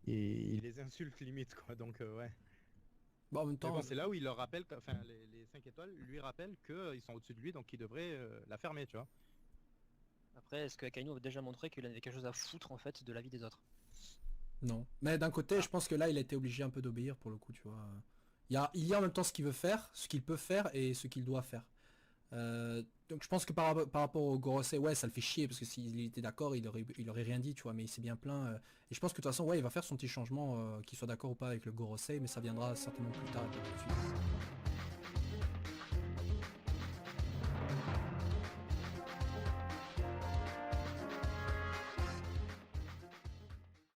il les insulte limite, quoi, donc ouais. Bon, en même temps, c'est là où il leur rappelle, enfin, les 5 étoiles lui rappellent qu'ils sont au-dessus de lui, donc il devrait la fermer, tu vois. Après, est-ce que Akainu a déjà montré qu'il avait quelque chose à foutre en fait de la vie des autres? Non. Mais d'un côté, je pense que là, il a été obligé un peu d'obéir pour le coup, tu vois. Il y a en même temps ce qu'il veut faire, ce qu'il peut faire et ce qu'il doit faire. Donc je pense que par rapport au Gorosei, ouais, ça le fait chier parce que s'il était d'accord, il aurait rien dit, tu vois, mais il s'est bien plaint. Et je pense que de toute façon, ouais, il va faire son petit changement, qu'il soit d'accord ou pas avec le Gorosei, mais ça viendra certainement plus tard.